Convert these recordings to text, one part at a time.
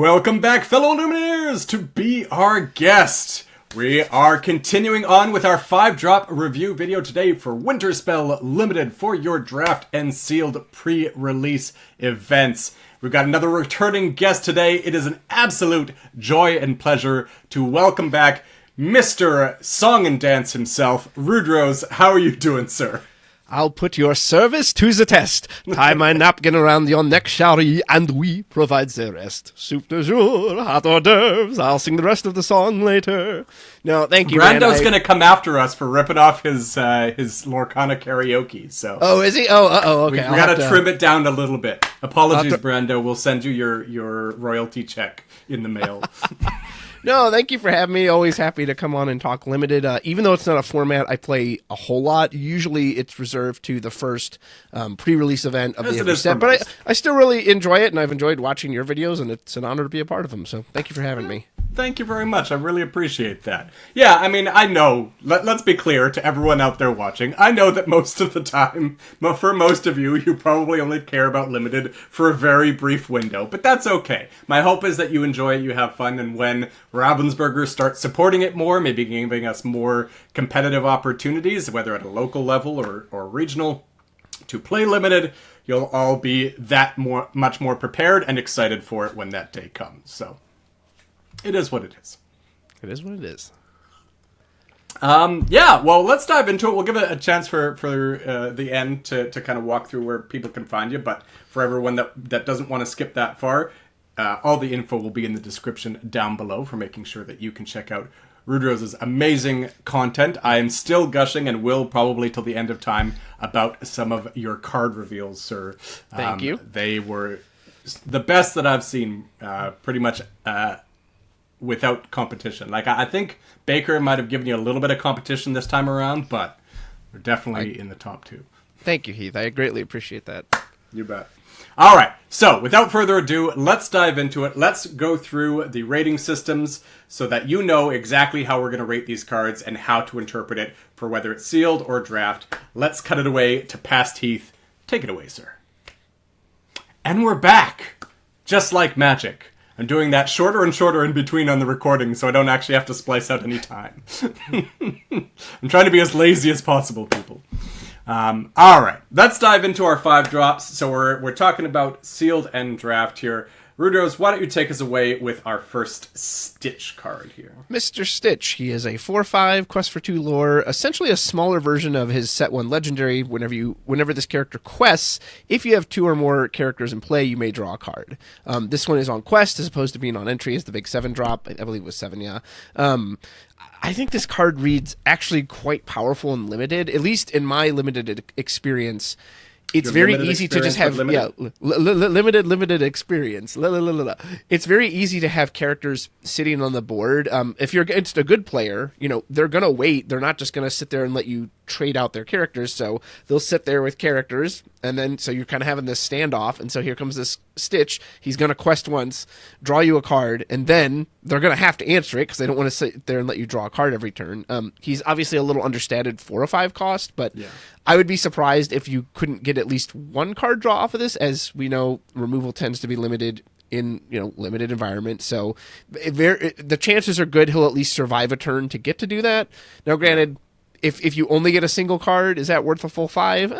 Welcome back, fellow Illumineers, to be our guest. We are continuing on with our 5-drop review video today for Winterspell Limited for your draft and sealed pre-release events. We've got another returning guest today. It is an absolute joy and pleasure to welcome back Mr. Song and Dance himself, Rudrose. How are you doing, sir? I'll put your service to the test. Tie my napkin around your neck, shouty, and we provide the rest. Soup de jour, hot hors d'oeuvres. I'll sing the rest of the song later. No, thank you, Brando's going to come after us for ripping off his Lorcana karaoke. So. Oh, is he? Oh, okay. We got to trim it down a little bit. Apologies, Brando. We'll send you your royalty check in the mail. No, thank you for having me. Always happy to come on and talk Limited. Even though it's not a format I play a whole lot, usually it's reserved to the first pre-release event of the every set. But I still really enjoy it, and I've enjoyed watching your videos, and it's an honor to be a part of them. So thank you for having me. Thank you very much. I really appreciate that. Yeah, I mean, I know, let's be clear to everyone out there watching, I know that most of the time, for most of you, you probably only care about Limited for a very brief window, but that's okay. My hope is that you enjoy it, you have fun, and when Ravensburger starts supporting it more, maybe giving us more competitive opportunities, whether at a local level or regional, to play Limited, you'll all be that much more prepared and excited for it when that day comes, so. It is what it is. It is what it is. Yeah, well, let's dive into it. We'll give it a chance for the end to kind of walk through where people can find you. But for everyone that doesn't want to skip that far, all the info will be in the description down below for making sure that you can check out Rudrose's amazing content. I am still gushing and will probably till the end of time about some of your card reveals, sir. Thank you. They were the best that I've seen, pretty much without competition. Like, I think Baker might have given you a little bit of competition this time around, but we're definitely in the top 2. Thank you, Heath. I greatly appreciate that. You bet. All right, so without further ado, let's dive into it. Let's go through the rating systems so that you know exactly how we're going to rate these cards and how to interpret it for whether it's sealed or draft. Let's cut it away to past Heath. Take it away, sir. And we're back, just like magic. I'm doing that shorter and shorter in between on the recording so I don't actually have to splice out any time. I'm trying to be as lazy as possible, people. All right, let's dive into our 5 drops. So we're talking about sealed and draft here. Rudrose, why don't you take us away with our first Stitch card here? Mr. Stitch. He is a 4/5 Quest for 2 lore, essentially a smaller version of his Set 1 legendary. Whenever this character quests, if you have 2 or more characters in play, you may draw a card. This one is on quest as opposed to being on entry as the big 7 drop. I believe it was 7, yeah. I think this card reads actually quite powerful and limited, at least in my limited experience. It's very easy to just have limited experience. It's very easy to have characters sitting on the board. If you're against a good player, they're gonna wait. They're not just gonna sit there and let you trade out their characters. So they'll sit there with characters, and then so you're kind of having this standoff. And so here comes this Stitch. He's gonna quest once, draw you a card, and then they're gonna have to answer it because they don't want to sit there and let you draw a card every turn. He's obviously a little understated 4 or 5 cost, but yeah. I would be surprised if you couldn't get at least 1 card draw off of this. As we know, removal tends to be limited in limited environment, so the chances are good he'll at least survive a turn to get to do that. Now, granted, if you only get a single card, is that worth a full 5?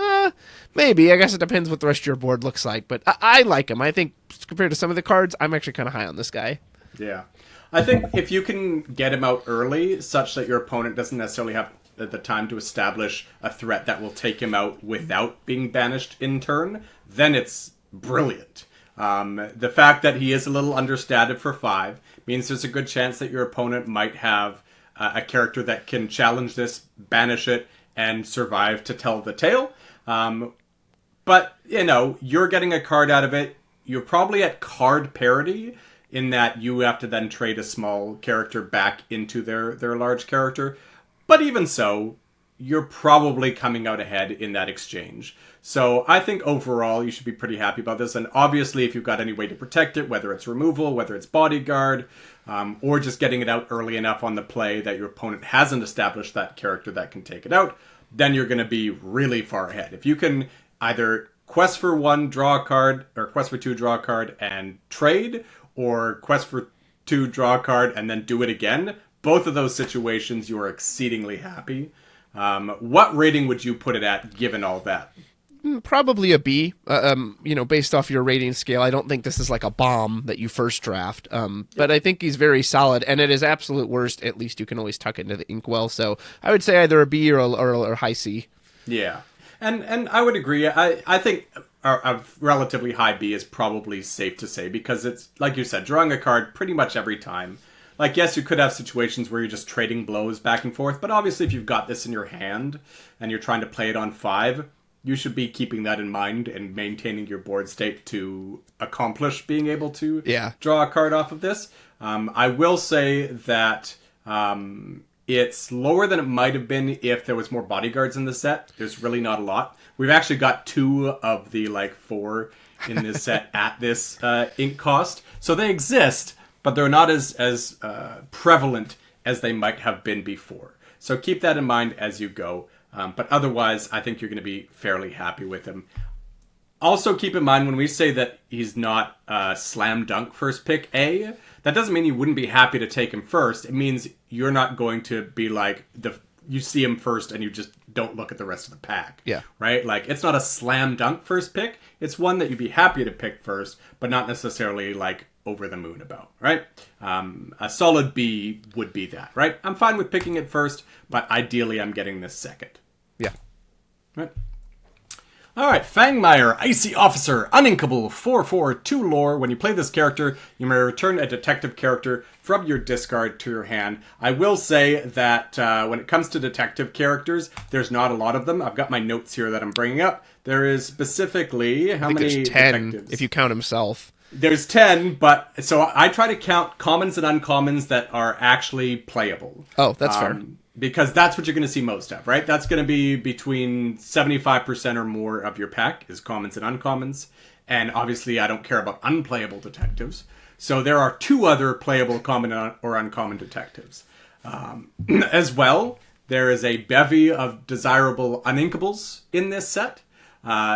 Maybe. I guess it depends what the rest of your board looks like, but I like him. I think compared to some of the cards, I'm actually kind of high on this guy. Yeah. I think if you can get him out early such that your opponent doesn't necessarily have the time to establish a threat that will take him out without being banished in turn, then it's brilliant. The fact that he is a little understated for 5 means there's a good chance that your opponent might have a character that can challenge this, banish it, and survive to tell the tale. But, you're getting a card out of it. You're probably at card parity in that you have to then trade a small character back into their large character. But even so, you're probably coming out ahead in that exchange. So I think overall you should be pretty happy about this. And obviously if you've got any way to protect it, whether it's removal, whether it's bodyguard, or just getting it out early enough on the play that your opponent hasn't established that character that can take it out, then you're going to be really far ahead. If you can either quest for 1, draw a card, or quest for 2, draw a card, and trade, or quest for 2, draw a card, and then do it again, both of those situations you are exceedingly happy. What rating would you put it at, given all that? Probably a B, based off your rating scale. I don't think this is like a bomb that you first draft, but I think he's very solid, and at his absolute worst, at least you can always tuck into the inkwell, so I would say either a B or a high C. Yeah, and I would agree. I think a relatively high B is probably safe to say, because it's, like you said, drawing a card pretty much every time. Like, yes, you could have situations where you're just trading blows back and forth, but obviously if you've got this in your hand and you're trying to play it on 5, you should be keeping that in mind and maintaining your board state to accomplish being able to draw a card off of this. I will say that it's lower than it might have been if there was more bodyguards in the set. There's really not a lot. We've actually got 2 of the 4 in this set at this ink cost. So they exist, but they're not as prevalent as they might have been before. So keep that in mind as you go. But otherwise, I think you're going to be fairly happy with him. Also, keep in mind, when we say that he's not a slam dunk first pick A, that doesn't mean you wouldn't be happy to take him first. It means you're not going to be like, you see him first and you just don't look at the rest of the pack. Yeah. Right? Like, it's not a slam dunk first pick. It's one that you'd be happy to pick first, but not necessarily over the moon about, right? A solid B would be that, right? I'm fine with picking it first, but ideally I'm getting this second. Yeah. Right. All right, Fangmeyer, Icy Officer, Uninkable, 4/4, 2 lore. When you play this character, you may return a detective character from your discard to your hand. I will say that when it comes to detective characters, there's not a lot of them. I've got my notes here that I'm bringing up. There is specifically, how many there's 10, detectives? if you count himself. There's 10, but so I try to count commons and uncommons that are actually playable. Oh, that's fair. Because that's what you're going to see most of, right? That's going to be between 75% or more of your pack is commons and uncommons. And obviously, I don't care about unplayable detectives. So there are 2 other playable common or uncommon detectives. As well, there is a bevy of desirable uninkables in this set.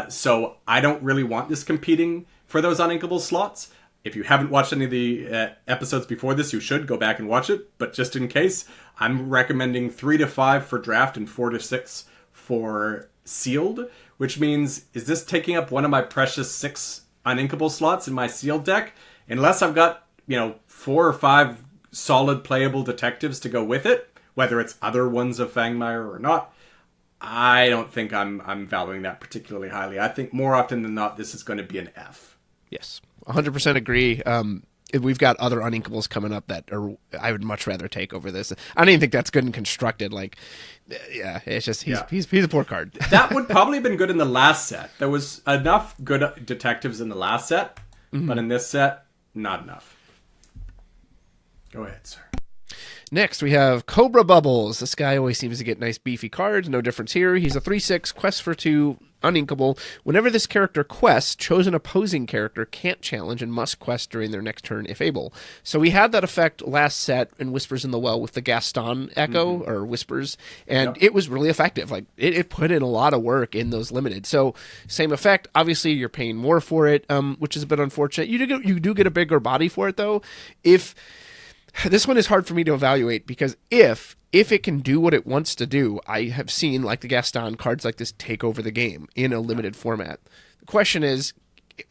So I don't really want this competing for those uninkable slots. If you haven't watched any of the episodes before this, you should go back and watch it. But just in case, I'm recommending 3 to 5 for draft and 4 to 6 for sealed. Which means, is this taking up one of my precious 6 uninkable slots in my sealed deck? Unless I've got, 4 or 5 solid playable detectives to go with it, whether it's other ones of Fangmeyer or not, I don't think I'm valuing that particularly highly. I think more often than not, this is going to be an F. Yes, 100% agree. We've got other uninkables coming up that I would much rather take over this. I don't even think that's good and constructed. It's just he's a poor card. That would probably have been good in the last set. There was enough good detectives in the last set, but in this set, not enough. Go ahead, sir. Next, we have Cobra Bubbles. This guy always seems to get nice beefy cards. No difference here. He's a 3/6, quest for 2, uninkable. Whenever this character quests, chosen opposing character can't challenge and must quest during their next turn if able. So we had that effect last set in Whispers in the Well with the Gaston Echo, or Whispers, and it was really effective. It put in a lot of work in those limited. So same effect. Obviously, you're paying more for it, which is a bit unfortunate. You do get a bigger body for it, though. This one is hard for me to evaluate, because if it can do what it wants to do, I have seen, like the Gaston, cards like this take over the game in a limited format. The question is,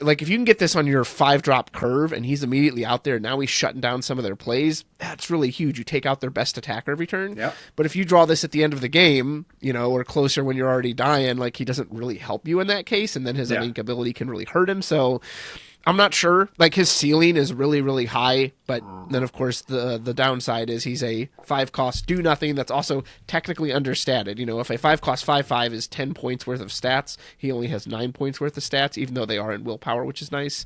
if you can get this on your 5-drop curve and he's immediately out there, now he's shutting down some of their plays, that's really huge. You take out their best attacker every turn. Yep. But if you draw this at the end of the game, or closer when you're already dying, he doesn't really help you in that case, and then his ink ability can really hurt him. So I'm not sure. His ceiling is really, really high, but then, of course, the downside is he's a 5-cost do-nothing that's also technically understated. If a 5-cost 5/5 is 10 points worth of stats, he only has 9 points worth of stats, even though they are in willpower, which is nice.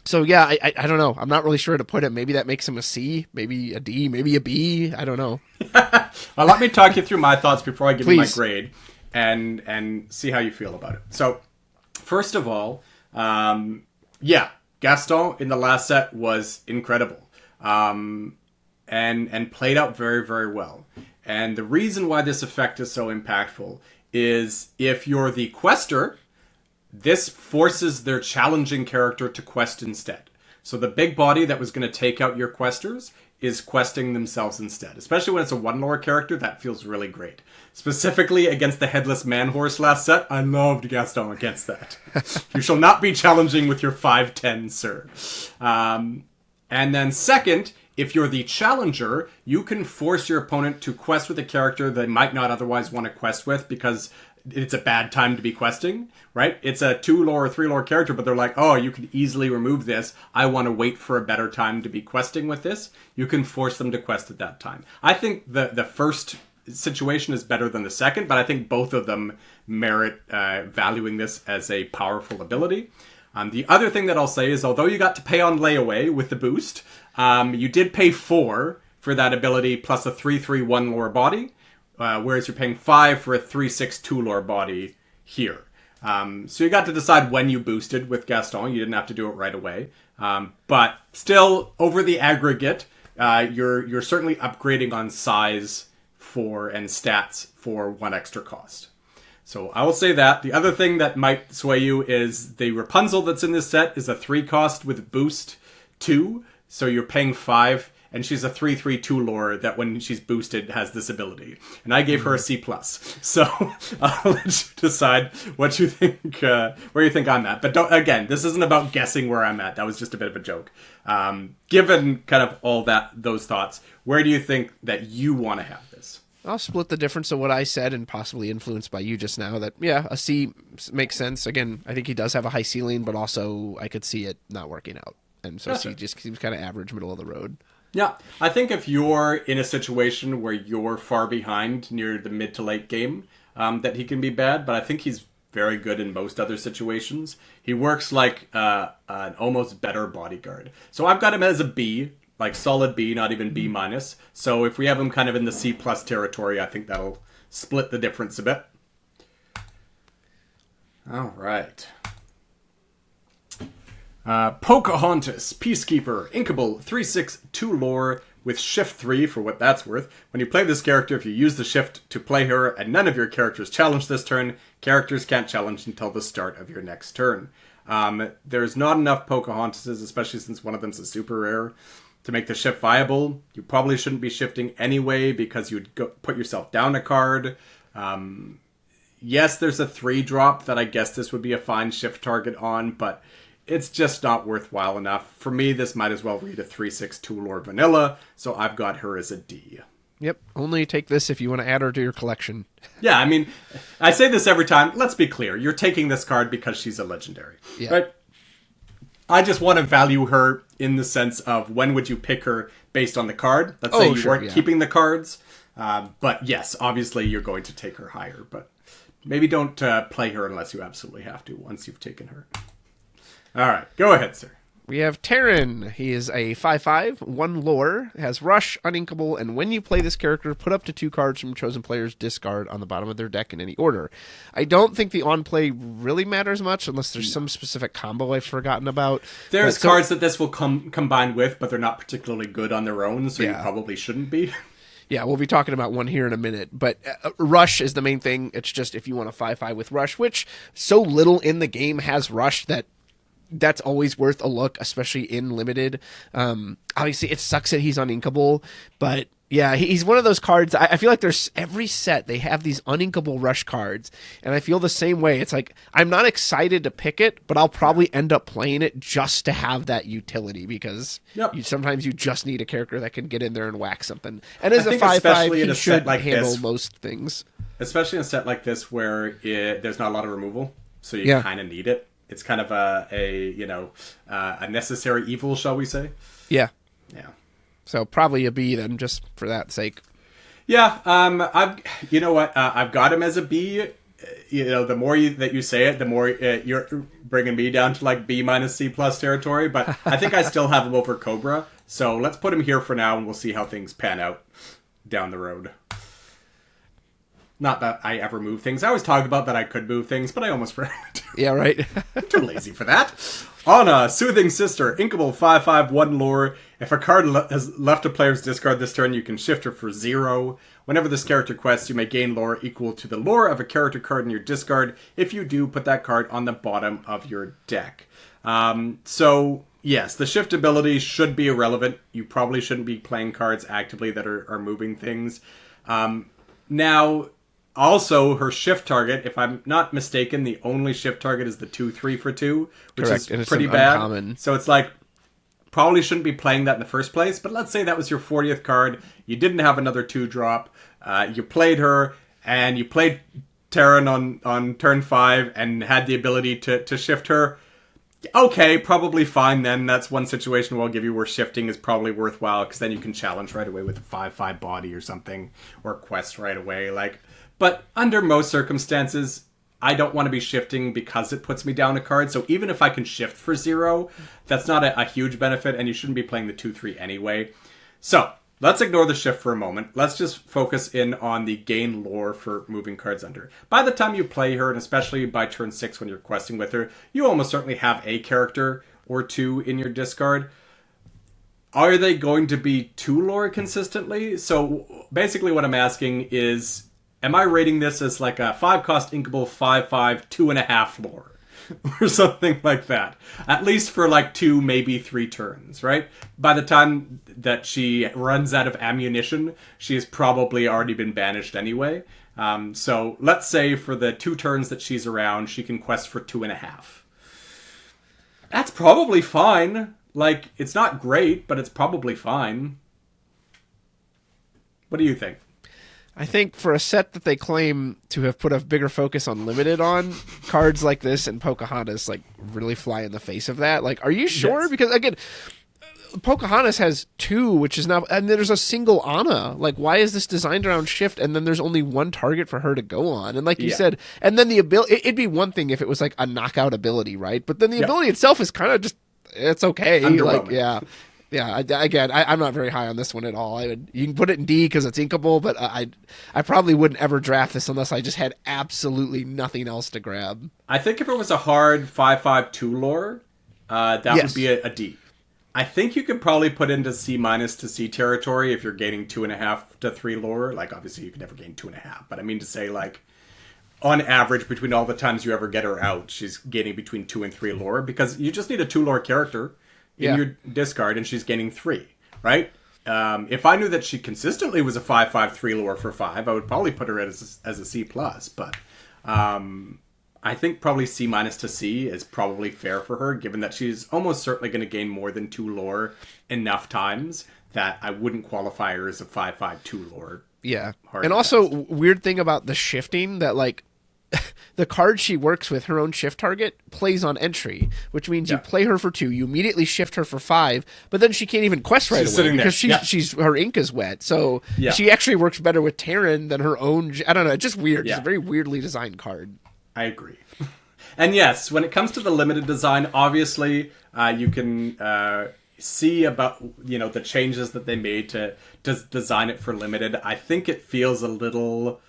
So, yeah, I don't know. I'm not really sure where to put him. Maybe that makes him a C, maybe a D, maybe a B. I don't know. Well, let me talk you through my thoughts before I give you my grade and see how you feel about it. So, first of all, Gaston in the last set was incredible, and played out very, very well. And the reason why this effect is so impactful is if you're the quester, this forces their challenging character to quest instead. So the big body that was going to take out your questers is questing themselves instead. Especially when it's a 1 lore character, that feels really great. Specifically against the Headless Man Horse last set, I loved Gaston against that. You shall not be challenging with your 5/10, sir. And then second, if you're the challenger, you can force your opponent to quest with a character they might not otherwise want to quest with because it's a bad time to be questing, right? It's a 2 lore or 3 lore character, but they're like, oh, you could easily remove this. I want to wait for a better time to be questing with this. You can force them to quest at that time. I think the first situation is better than the second, but I think both of them merit valuing this as a powerful ability. The other thing that I'll say is, although you got to pay on layaway with the boost, you did pay 4 for that ability plus a 3/3/1 lore body. Whereas you're paying 5 for a 3/6/2 lore body here. So you got to decide when you boosted with Gaston. You didn't have to do it right away. But still, over the aggregate, you're certainly upgrading on size and stats for 1 extra cost. So I will say that. The other thing that might sway you is the Rapunzel that's in this set is a 3 cost with boost 2. So you're paying 5. And she's a 3/3/2 lore that when she's boosted has this ability. And I gave her a C+. So I'll let you decide what you think, where you think I'm at. But again, this isn't about guessing where I'm at. That was just a bit of a joke. Given kind of all those thoughts, where do you think that you want to have this? I'll split the difference of what I said and possibly influenced by you just now that, yeah, a C makes sense. Again, I think he does have a high ceiling, but also I could see it not working out. And so C just seems kind of average, middle of the road. Yeah, I think if you're in a situation where you're far behind near the mid to late game, that he can be bad, but I think he's very good in most other situations. He works like an almost better bodyguard. So I've got him as a B, like solid B, not even B minus. So if we have him kind of in the C plus territory, I think that'll split the difference a bit. All right. Pocahontas, Peacekeeper, Inkable, 3/6/2 lore with shift 3 for what that's worth. When you play this character, if you use the shift to play her and none of your characters challenge this turn, characters can't challenge until the start of your next turn. There's not enough Pocahontases, especially since one of them's a super rare, to make the shift viable. You probably shouldn't be shifting anyway because you'd put yourself down a card. Yes, there's a 3-drop that I guess this would be a fine shift target on, but it's just not worthwhile enough. For me, this might as well read a 3/6/2 lore vanilla, so I've got her as a D. Yep, only take this if you want to add her to your collection. Yeah, I mean, I say this every time. Let's be clear. You're taking this card because she's a legendary. Yeah. Right? I just want to value her in the sense of when would you pick her based on the card. Let's say you weren't keeping the cards. But yes, obviously you're going to take her higher. But maybe don't play her unless you absolutely have to once you've taken her. All right, go ahead, sir. We have Taran. He is a 5/5, 1 lore, has Rush, Uninkable, and when you play this character, put up to 2 cards from chosen player's discard on the bottom of their deck in any order. I don't think the on-play really matters much unless there's some specific combo I've forgotten about. There's cards that this will combine with, but they're not particularly good on their own, so you probably shouldn't be. Yeah, we'll be talking about one here in a minute, but Rush is the main thing. It's just if you want a 5/5 with Rush, which so little in the game has Rush that's always worth a look, especially in Limited. Obviously, it sucks that he's uninkable, but yeah, he's one of those cards. I feel like there's every set, they have these uninkable Rush cards, and I feel the same way. It's like, I'm not excited to pick it, but I'll probably end up playing it just to have that utility, because sometimes you just need a character that can get in there and whack something. And as a 5/5, he should handle most things. Especially in a set like this where there's not a lot of removal, so you kind of need it. It's kind of a necessary evil, shall we say? Yeah. Yeah. So probably a B then, just for that sake. Yeah. I've got him as a B. The more that you say it, the more you're bringing me down to like B minus C plus territory. But I think I still have him over Cobra. So let's put him here for now, and we'll see how things pan out down the road. Not that I ever move things. I always talk about that I could move things, but I almost forgot to. Yeah, right. I'm too lazy for that. Anna, Soothing Sister, Inkable, 5/5, 1 lore. If a card has left a player's discard this turn, you can shift her for 0. Whenever this character quests, you may gain lore equal to the lore of a character card in your discard. If you do, put that card on the bottom of your deck. Yes, the shift ability should be irrelevant. You probably shouldn't be playing cards actively that are moving things. Now, also, her shift target, if I'm not mistaken, the only shift target is the 2/3 for 2, which Correct. is pretty bad. Uncommon. So it's like, probably shouldn't be playing that in the first place, but let's say that was your 40th card, you didn't have another 2-drop, you played her, and you played Taran on turn 5 and had the ability to shift her. Okay, probably fine then. That's one situation where I'll give you where shifting is probably worthwhile, because then you can challenge right away with a 5/5 body or something, or quest right away. But under most circumstances, I don't want to be shifting because it puts me down a card. So even if I can shift for 0, that's not a huge benefit, and you shouldn't be playing the 2/3 anyway. So let's ignore the shift for a moment. Let's just focus in on the gain lore for moving cards under. By the time you play her, and especially by turn 6 when you're questing with her, you almost certainly have a character or 2 in your discard. Are they going to be 2 lore consistently? So basically what I'm asking is, am I rating this as like a 5-cost inkable 5/5 2.5 lore? Or something like that. At least for like 2, maybe 3 turns, right? By the time that she runs out of ammunition, she has probably already been banished anyway. So let's say for the 2 turns that she's around, she can quest for 2.5. That's probably fine. Like, it's not great, but it's probably fine. What do you think? I think for a set that they claim to have put a bigger focus on limited on, cards like this and Pocahontas like really fly in the face of that. Like, are you sure? Yes. Because again, Pocahontas has 2, which is now, and there's a single Anna. Like, why is this designed around shift? And then there's only 1 target for her to go on. And like you said, and then the ability, it'd be one thing if it was like a knockout ability, right? But then the ability itself is kind of just, it's okay. Like, yeah. Again, I'm not very high on this one at all. You can put it in D because it's inkable, but I probably wouldn't ever draft this unless I just had absolutely nothing else to grab. I think if it was a hard 5/5 2 lore, that would be a D. I think you could probably put into C- to C territory if you're gaining 2.5 to 3 lore. Like, obviously you could never gain 2.5, but I mean to say, like, on average, between all the times you ever get her out, she's gaining between 2 and 3 lore, because you just need a 2 lore character in your discard, and she's gaining 3, right? If I knew that she consistently was a 5/5 3 lore for 5, I would probably put her as a C+, but I think probably C- to C is probably fair for her, given that she's almost certainly going to gain more than 2 lore enough times that I wouldn't qualify her as a 5/5 2 lore. Yeah. And also, weird thing about the shifting, that like the card she works with, her own shift target, plays on entry, which means you play her for 2, you immediately shift her for 5, but then she can't even quest right away because she's her ink is wet. So she actually works better with Taran than her own. I don't know. It's just weird. It's a very weirdly designed card. I agree. And yes, when it comes to the limited design, obviously you can see about the changes that they made to design it for limited. I think it feels a little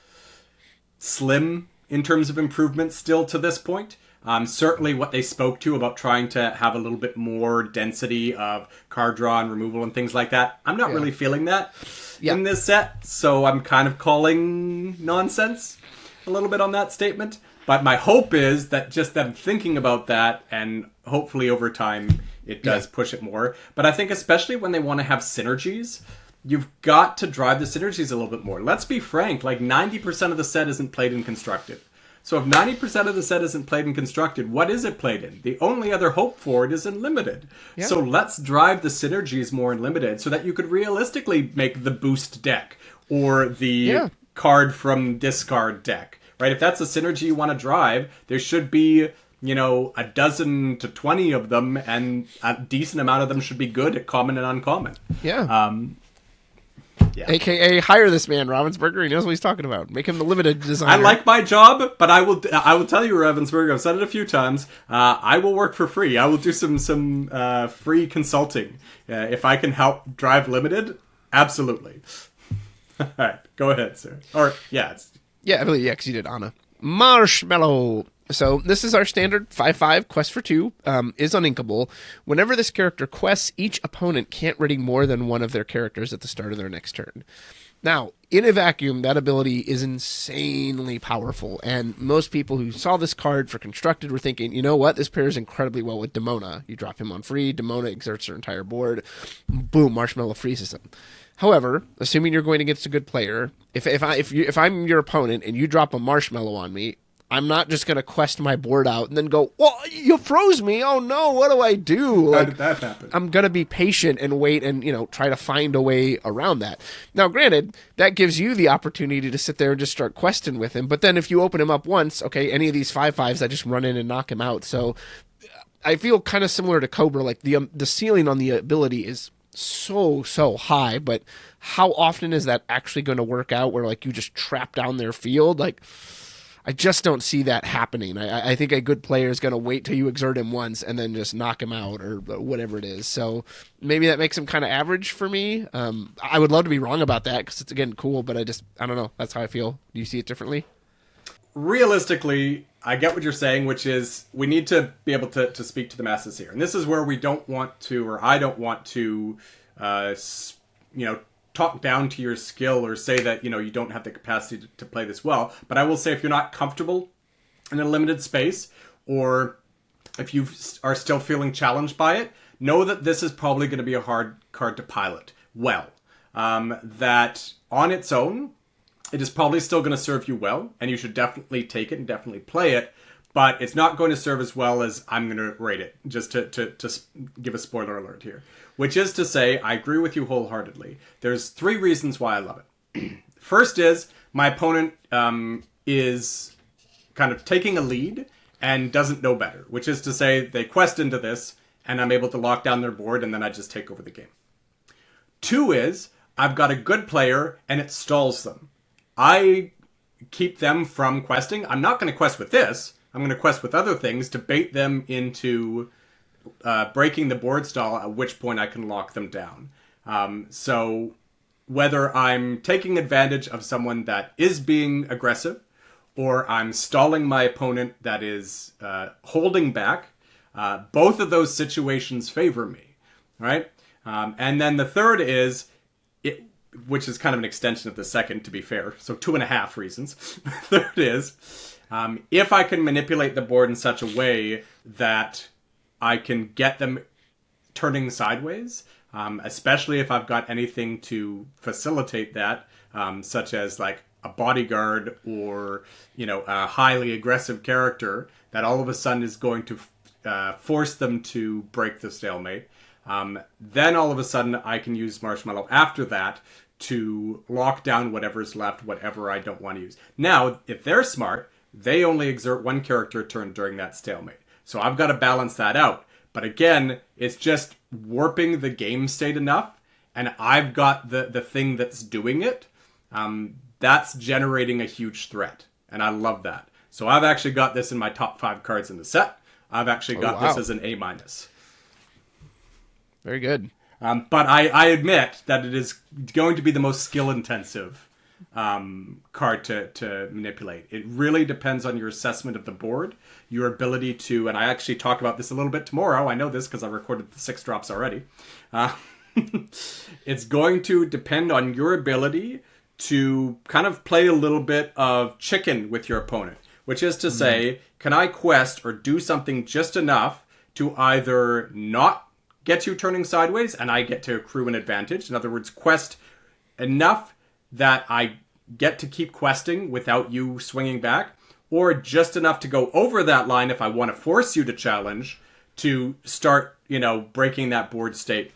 slim in terms of improvements still to this point. Certainly what they spoke to about trying to have a little bit more density of card draw and removal and things like that, I'm not really feeling that in this set, so I'm kind of calling nonsense a little bit on that statement. But my hope is that just them thinking about that, and hopefully over time it does push it more. But I think especially when they want to have synergies, you've got to drive the synergies a little bit more. Let's be frank, like 90% of the set isn't played and constructed. So if 90% of the set isn't played and constructed, what is it played in? The only other hope for it is in limited. Yeah. So let's drive the synergies more in limited so that you could realistically make the boost deck or the card from discard deck. Right? If that's a synergy you want to drive, there should be, a dozen to 20 of them, and a decent amount of them should be good at common and uncommon. Yeah. AKA hire this man, Ravensburger. He knows what he's talking about. Make him the limited designer. I like my job, but I will tell you, Ravensburger, I've said it a few times, I will work for free. I will do some free consulting. If I can help drive limited, absolutely. All right, go ahead, sir. Or, I believe, because you did Anna. Marshmallow. So this is our standard 5/5 quest for 2, is uninkable. Whenever this character quests, each opponent can't ready more than one of their characters at the start of their next turn. Now, in a vacuum, that ability is insanely powerful, and most people who saw this card for Constructed were thinking, you know what, this pairs incredibly well with Demona. You drop him on free, Demona exerts her entire board, boom, Marshmallow freezes him. However, assuming you're going against a good player, if I'm your opponent and you drop a Marshmallow on me, I'm not just going to quest my board out and then go, well, you froze me. Oh, no, what do I do? How did that happen? I'm going to be patient and wait and, try to find a way around that. Now, granted, that gives you the opportunity to sit there and just start questing with him. But then if you open him up once, okay, any of these 5/5s, I just run in and knock him out. So I feel kind of similar to Cobra. Like the ceiling on the ability is so high, but how often is that actually going to work out where like you just trap down their field? Like, I just don't see that happening. I think a good player is going to wait till you exert him once and then just knock him out or whatever it is. So maybe that makes him kind of average for me. I would love to be wrong about that because it's, again, cool, but I don't know. That's how I feel. Do you see it differently? Realistically, I get what you're saying, which is we need to be able to speak to the masses here. And this is where we don't want to, or I don't want to, talk down to your skill or say that, you don't have the capacity to play this well. But I will say if you're not comfortable in a limited space, or if you are still feeling challenged by it, know that this is probably going to be a hard card to pilot well. That on its own, it is probably still going to serve you well, and you should definitely take it and definitely play it, but it's not going to serve as well as I'm going to rate it, just to give a spoiler alert here. Which is to say, I agree with you wholeheartedly. There's 3 reasons why I love it. First is, my opponent is kind of taking a lead and doesn't know better, which is to say, they quest into this, and I'm able to lock down their board, and then I just take over the game. 2 is, I've got a good player, and it stalls them. I keep them from questing. I'm not going to quest with this. I'm going to quest with other things to bait them into breaking the board stall, at which point I can lock them down. So whether I'm taking advantage of someone that is being aggressive, or I'm stalling my opponent that is holding back, both of those situations favor me, right? And then the third is, which is kind of an extension of the second, to be fair. So 2.5 reasons. The third is, if I can manipulate the board in such a way that I can get them turning sideways, especially if I've got anything to facilitate that, such as like a bodyguard or, a highly aggressive character that all of a sudden is going to force them to break the stalemate. Then all of a sudden I can use Marshmallow after that to lock down whatever's left, whatever I don't want to use. Now, if they're smart, they only exert 1 character turn during that stalemate. So I've got to balance that out. But again, it's just warping the game state enough, and I've got the thing that's doing it. That's generating a huge threat, and I love that. So I've actually got this in my top 5 cards in the set. I've actually got this as an A-. Very good. But I admit that it is going to be the most skill-intensive card to manipulate. It really depends on your assessment of the board, your ability to, and I actually talk about this a little bit tomorrow. I know this because I recorded the 6 drops already. It's going to depend on your ability to kind of play a little bit of chicken with your opponent, which is to say, can I quest or do something just enough to either not get you turning sideways and I get to accrue an advantage? In other words, quest enough that I get to keep questing without you swinging back, or just enough to go over that line if I want to force you to challenge to start, breaking that board state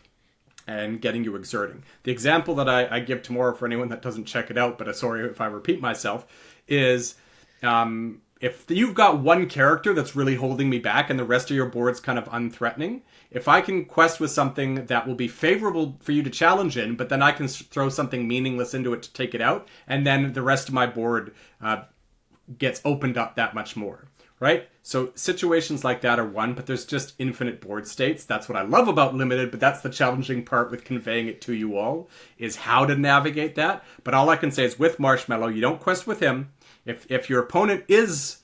and getting you exerting. The example that I give tomorrow for anyone that doesn't check it out, but sorry if I repeat myself, is if you've got 1 character that's really holding me back and the rest of your board's kind of unthreatening, if I can quest with something that will be favorable for you to challenge in, but then I can throw something meaningless into it to take it out, and then the rest of my board gets opened up that much more, right? So situations like that are 1, but there's just infinite board states. That's what I love about Limited, but that's the challenging part with conveying it to you all, is how to navigate that. But all I can say is with Marshmallow, you don't quest with him. If your opponent is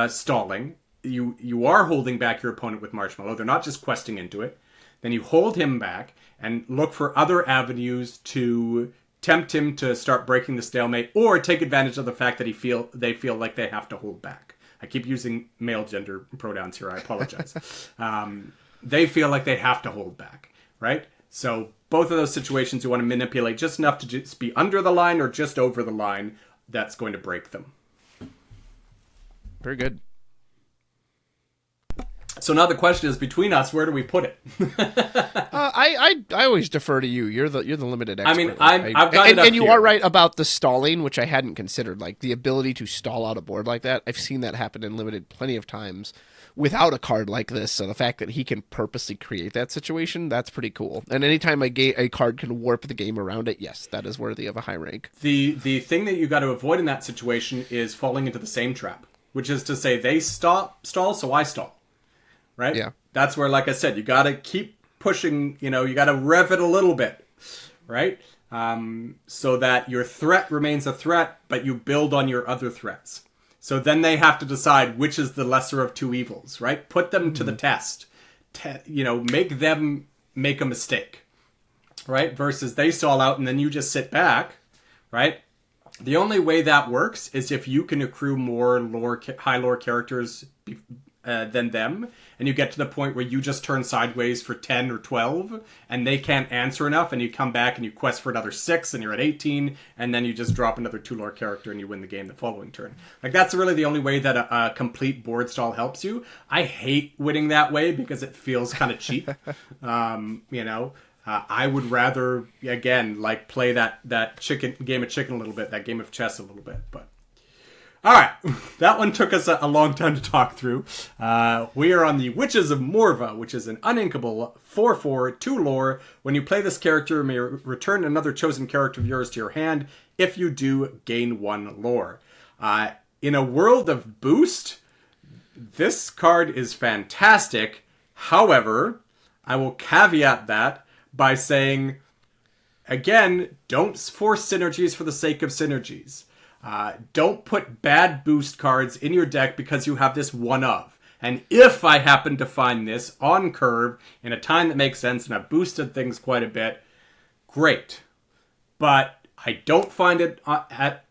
stalling, you are holding back your opponent with Marshmallow. They're not just questing into it. Then you hold him back and look for other avenues to tempt him to start breaking the stalemate, or take advantage of the fact that they feel like they have to hold back. I keep using male gender pronouns here. I apologize. They feel like they have to hold back, right? So both of those situations you want to manipulate just enough to just be under the line or just over the line. That's going to break them. Very good. So now the question is, between us, where do we put it? I always defer to you. You're the limited expert. I mean, I've got it up and you here. are right about the stalling, which I hadn't considered. Like the ability to stall out a board like that. I've seen that happen in limited plenty of times without a card like this. So the fact that he can purposely create that situation, that's pretty cool. And anytime a card can warp the game around it, yes, that is worthy of a high rank. The thing that you got to avoid in that situation is falling into the same trap, which is to say they stall, so I stall. Right? Yeah. That's where, like I said, you got to keep pushing, you got to rev it a little bit, right? So that your threat remains a threat, but you build on your other threats. So then they have to decide which is the lesser of two evils, right? Put them to the test. Make them make a mistake, right? Versus they stall out and then you just sit back, right? The only way that works is if you can accrue more high lore characters than them, and you get to the point where you just turn sideways for 10 or 12, and they can't answer enough, and you come back and you quest for another 6, and you're at 18, and then you just drop another 2 lore character and you win the game the following turn. Like, that's really the only way that a complete board stall helps you. I hate winning that way because it feels kind of cheap. I would rather, again, like, play that game of chicken a little bit, that game of chess a little bit, but... All right, that one took us a long time to talk through. We are on the Witches of Morva, which is an uninkable 4/4, 2 lore. When you play this character, you may return another chosen character of yours to your hand. If you do, gain 1 lore. In a world of boost, this card is fantastic. However, I will caveat that by saying, again, don't force synergies for the sake of synergies. Don't put bad boost cards in your deck because you have this one of. And if I happen to find this on curve in a time that makes sense and I've boosted things quite a bit, great. But I don't find it at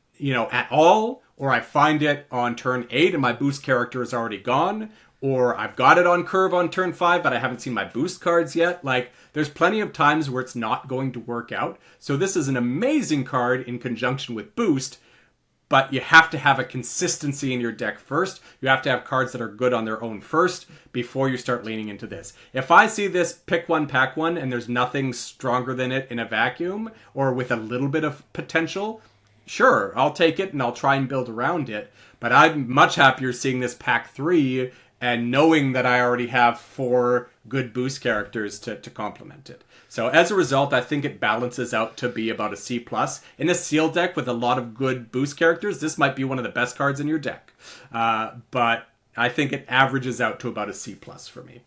all, or I find it on turn 8 and my boost character is already gone, or I've got it on curve on turn 5 but I haven't seen my boost cards yet. Like, there's plenty of times where it's not going to work out. So this is an amazing card in conjunction with boost. But you have to have a consistency in your deck first. You have to have cards that are good on their own first before you start leaning into this. If I see this pick one, pack one, and there's nothing stronger than it in a vacuum, or with a little bit of potential, sure, I'll take it and I'll try and build around it. But I'm much happier seeing this pack 3 and knowing that I already have 4 good boost characters to complement it. So as a result, I think it balances out to be about a C+. In a sealed deck with a lot of good boost characters, this might be one of the best cards in your deck. But I think it averages out to about a C+ for me.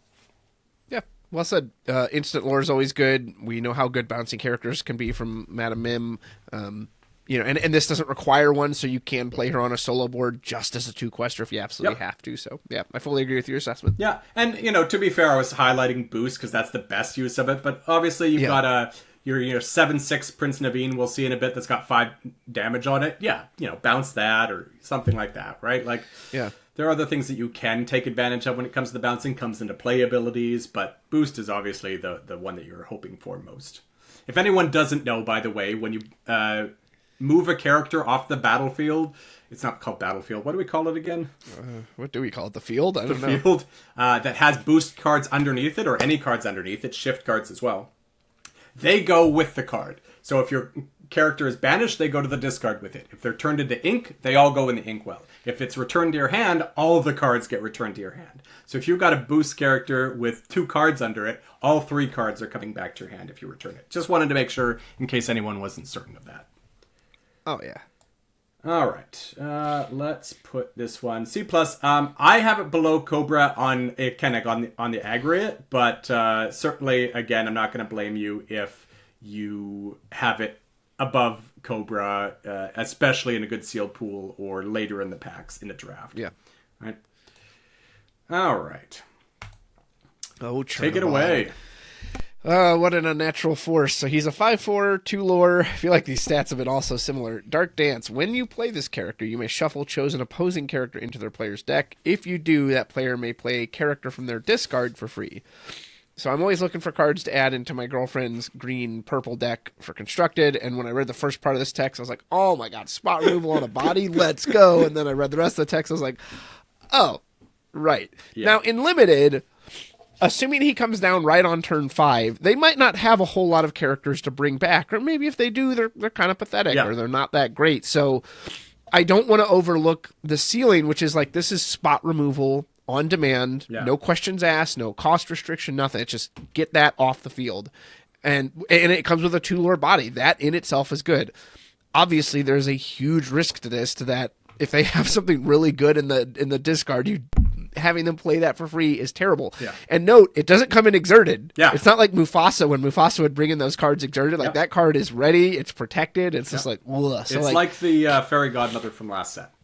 Yeah, well said. Instant lore is always good. We know how good bouncing characters can be from Madam Mim. And this doesn't require one, so you can play her on a solo board just as a 2-quester if you absolutely have to. So, yeah, I fully agree with your assessment. Yeah, and, to be fair, I was highlighting boost because that's the best use of it. But obviously, you've got your 7/6 Prince Naveen we'll see in a bit that's got 5 damage on it. Yeah, bounce that or something like that, right? Like, yeah. There are other things that you can take advantage of when it comes to the bouncing, comes into play abilities, but boost is obviously the one that you're hoping for most. If anyone doesn't know, by the way, when you... move a character off the battlefield. It's not called battlefield. What do we call it again? What do we call it? The field? I don't know. The field that has boost cards underneath it, or any cards underneath it, shift cards as well. They go with the card. So if your character is banished, they go to the discard with it. If they're turned into ink, they all go in the inkwell. If it's returned to your hand, all of the cards get returned to your hand. So if you've got a boost character with 2 cards under it, all 3 cards are coming back to your hand if you return it. Just wanted to make sure in case anyone wasn't certain of that. Oh, yeah. All right. Let's put this one C+. I have it below Cobra on it, kind of on the aggregate, but certainly, again, I'm not going to blame you if you have it above Cobra, especially in a good sealed pool or later in the packs in the draft. Yeah. Right. All right. Oh, take it away. What an unnatural force. So he's a 5/4, 2 lore. I feel like these stats have been also similar. Dark Dance. When you play this character, you may shuffle chosen opposing character into their player's deck. If you do, that player may play a character from their discard for free. So I'm always looking for cards to add into my girlfriend's green-purple deck for Constructed, and when I read the first part of this text, I was like, oh my god, spot removal on a body, let's go. And then I read the rest of the text, I was like, oh, right. Yeah. Now, in Limited, assuming he comes down right on turn 5, they might not have a whole lot of characters to bring back. Or maybe if they do, they're kind of pathetic or they're not that great. So I don't want to overlook the ceiling, which is like, this is spot removal on demand, no questions asked, no cost restriction, nothing. It's just get that off the field. And it comes with a 2-lore body. That in itself is good. Obviously, there's a huge risk to this, to that if they have something really good in the discard, having them play that for free is terrible. Yeah. And note, it doesn't come in exerted. Yeah. It's not like Mufasa, when Mufasa would bring in those cards exerted. Like, that card is ready, it's protected, it's just like, ugh. So it's like the Fairy Godmother from last set.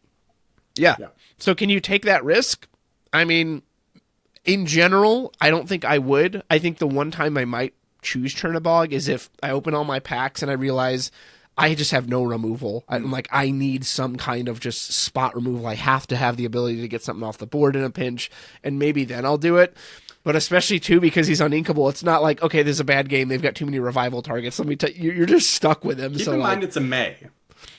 Yeah. So can you take that risk? I mean, in general, I don't think I would. I think the one time I might choose Chernabog is if I open all my packs and I realize I just have no removal. I'm like, I need some kind of just spot removal. I have to have the ability to get something off the board in a pinch, and maybe then I'll do it. But especially, too, because he's uninkable, it's not like, okay, this is a bad game, they've got too many revival targets. Let me tell you, you're just stuck with him. Keep in mind it's a May.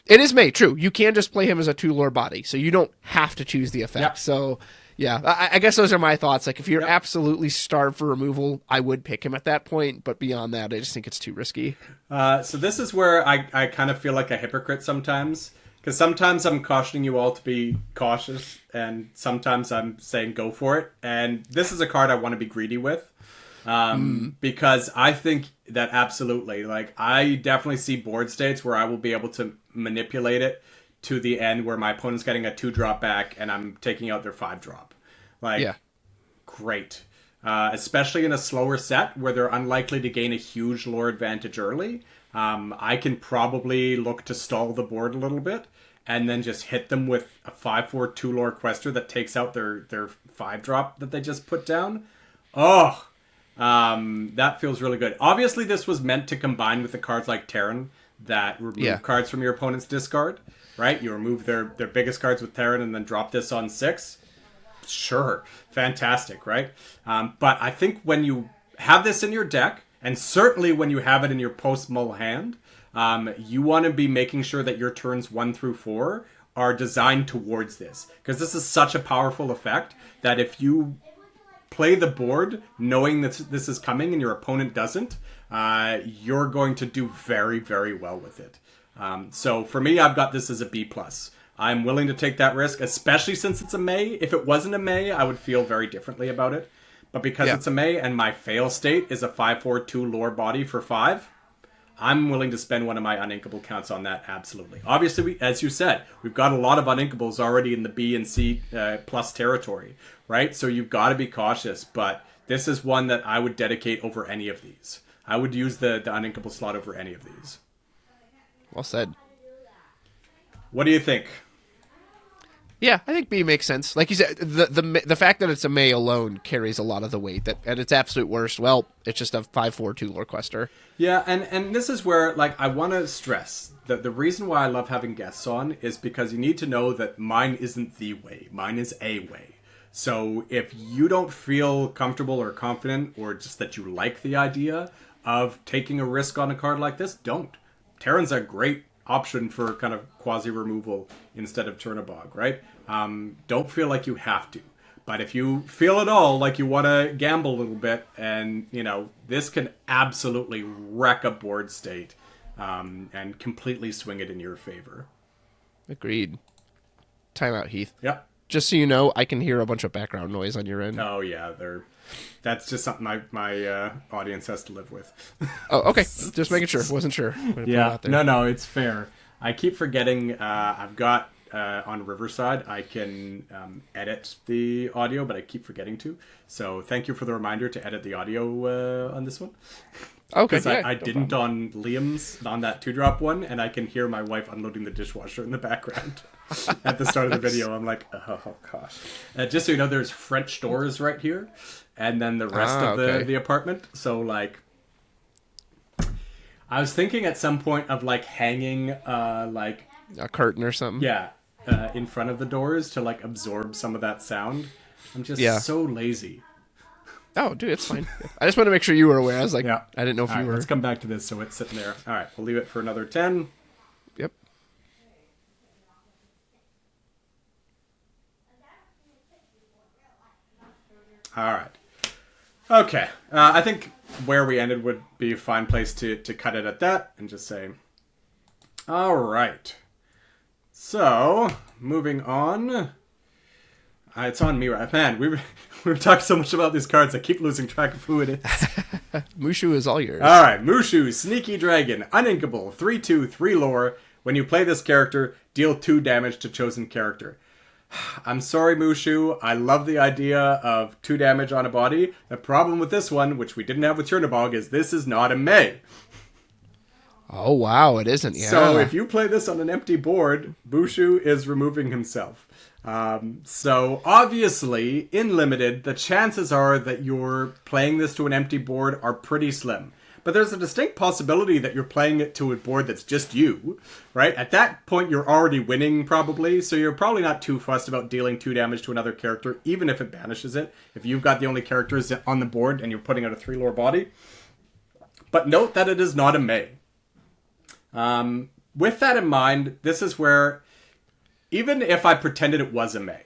It is May, true. You can just play him as a 2-lore body, so you don't have to choose the effect. Yep. So, yeah, I guess those are my thoughts. Like, if you're absolutely starved for removal, I would pick him at that point, but beyond that, I just think it's too risky. So this is where I kind of feel like a hypocrite sometimes, because sometimes I'm cautioning you all to be cautious, and sometimes I'm saying go for it, and this is a card I want to be greedy with, because I think that absolutely, like, I definitely see board states where I will be able to manipulate it to the end where my opponent's getting a 2-drop back and I'm taking out their 5-drop. Like, great. Especially in a slower set where they're unlikely to gain a huge lore advantage early. I can probably look to stall the board a little bit and then just hit them with a 5/4 2-lore quester that takes out their 5-drop that they just put down. Oh, that feels really good. Obviously, this was meant to combine with the cards like Taran that remove cards from your opponent's discard. Right? You remove their biggest cards with Taran and then drop this on 6. Sure. Fantastic, right? But I think when you have this in your deck, and certainly when you have it in your post-mull hand, you want to be making sure that your turns 1 through 4 are designed towards this. Because this is such a powerful effect that if you play the board knowing that this is coming and your opponent doesn't, you're going to do very, very well with it. So for me, I've got this as a B+. I'm willing to take that risk, especially since it's a May. If it wasn't a May, I would feel very differently about it. But because it's a May and my fail state is a 5/4 2-lore body for 5, I'm willing to spend one of my uninkable counts on that, absolutely. Obviously, as you said, we've got a lot of uninkables already in the B and C plus territory, right? So you've got to be cautious, but this is one that I would dedicate over any of these. I would use the uninkable slot over any of these. Well said. What do you think? Yeah, I think B makes sense. Like you said, the fact that it's a May alone carries a lot of the weight. That at its absolute worst, well, it's just a 5/4 2-lore quester. Yeah, and this is where, like, I want to stress that the reason why I love having guests on is because you need to know that mine isn't the way. Mine is a way. So if you don't feel comfortable or confident, or just that you like the idea of taking a risk on a card like this, don't. Taran's a great option for kind of quasi-removal instead of Chernabog, right? Don't feel like you have to. But if you feel at all like you want to gamble a little bit, and, you know, this can absolutely wreck a board state and completely swing it in your favor. Agreed. Timeout, Heath. Yep. Just so you know, I can hear a bunch of background noise on your end. Oh, yeah, that's just something my audience has to live with. Oh, okay. Just making sure. Wasn't sure. Yeah. No, it's fair. I keep forgetting. I've got on Riverside, I can edit the audio, but I keep forgetting to. So thank you for the reminder to edit the audio on this one. Okay. Because I didn't on Liam's, on that 2-drop one, and I can hear my wife unloading the dishwasher in the background. At the start of the video, I'm like, oh gosh. Just so you know, there's French doors right here, and then the rest of the apartment. So, like, I was thinking at some point of like hanging like A curtain or something. yeah in front of the doors to like absorb some of that sound. I'm just so lazy. Oh, dude, it's fine. I just want to make sure you were aware. I was like, Yeah. I didn't know if All you right, were. let's come back to this. So it's sitting there. All right, we'll leave it for another 10. Yep. All right. Okay. I think where we ended would be a fine place to cut it at that and just say, all right. So, moving on. It's on me, right? Man, we've talked so much about these cards, I keep losing track of who it is. Mushu is all yours. All right, Mushu, Sneaky Dragon, Uninkable, 3/2, 3 lore. When you play this character, deal 2 damage to chosen character. I'm sorry, Mushu. I love the idea of 2 damage on a body. The problem with this one, which we didn't have with Chernabog, is this is not a May. Oh, wow, it isn't, yeah. So if you play this on an empty board, Mushu is removing himself. So obviously, in Limited, the chances are that you're playing this to an empty board are pretty slim. But there's a distinct possibility that you're playing it to a board that's just you, right? At that point, you're already winning, probably, so you're probably not too fussed about dealing 2 damage to another character, even if it banishes it, if you've got the only characters on the board and you're putting out a 3-lore body. But note that it is not a May. With that in mind, this is where, even if I pretended it was a May,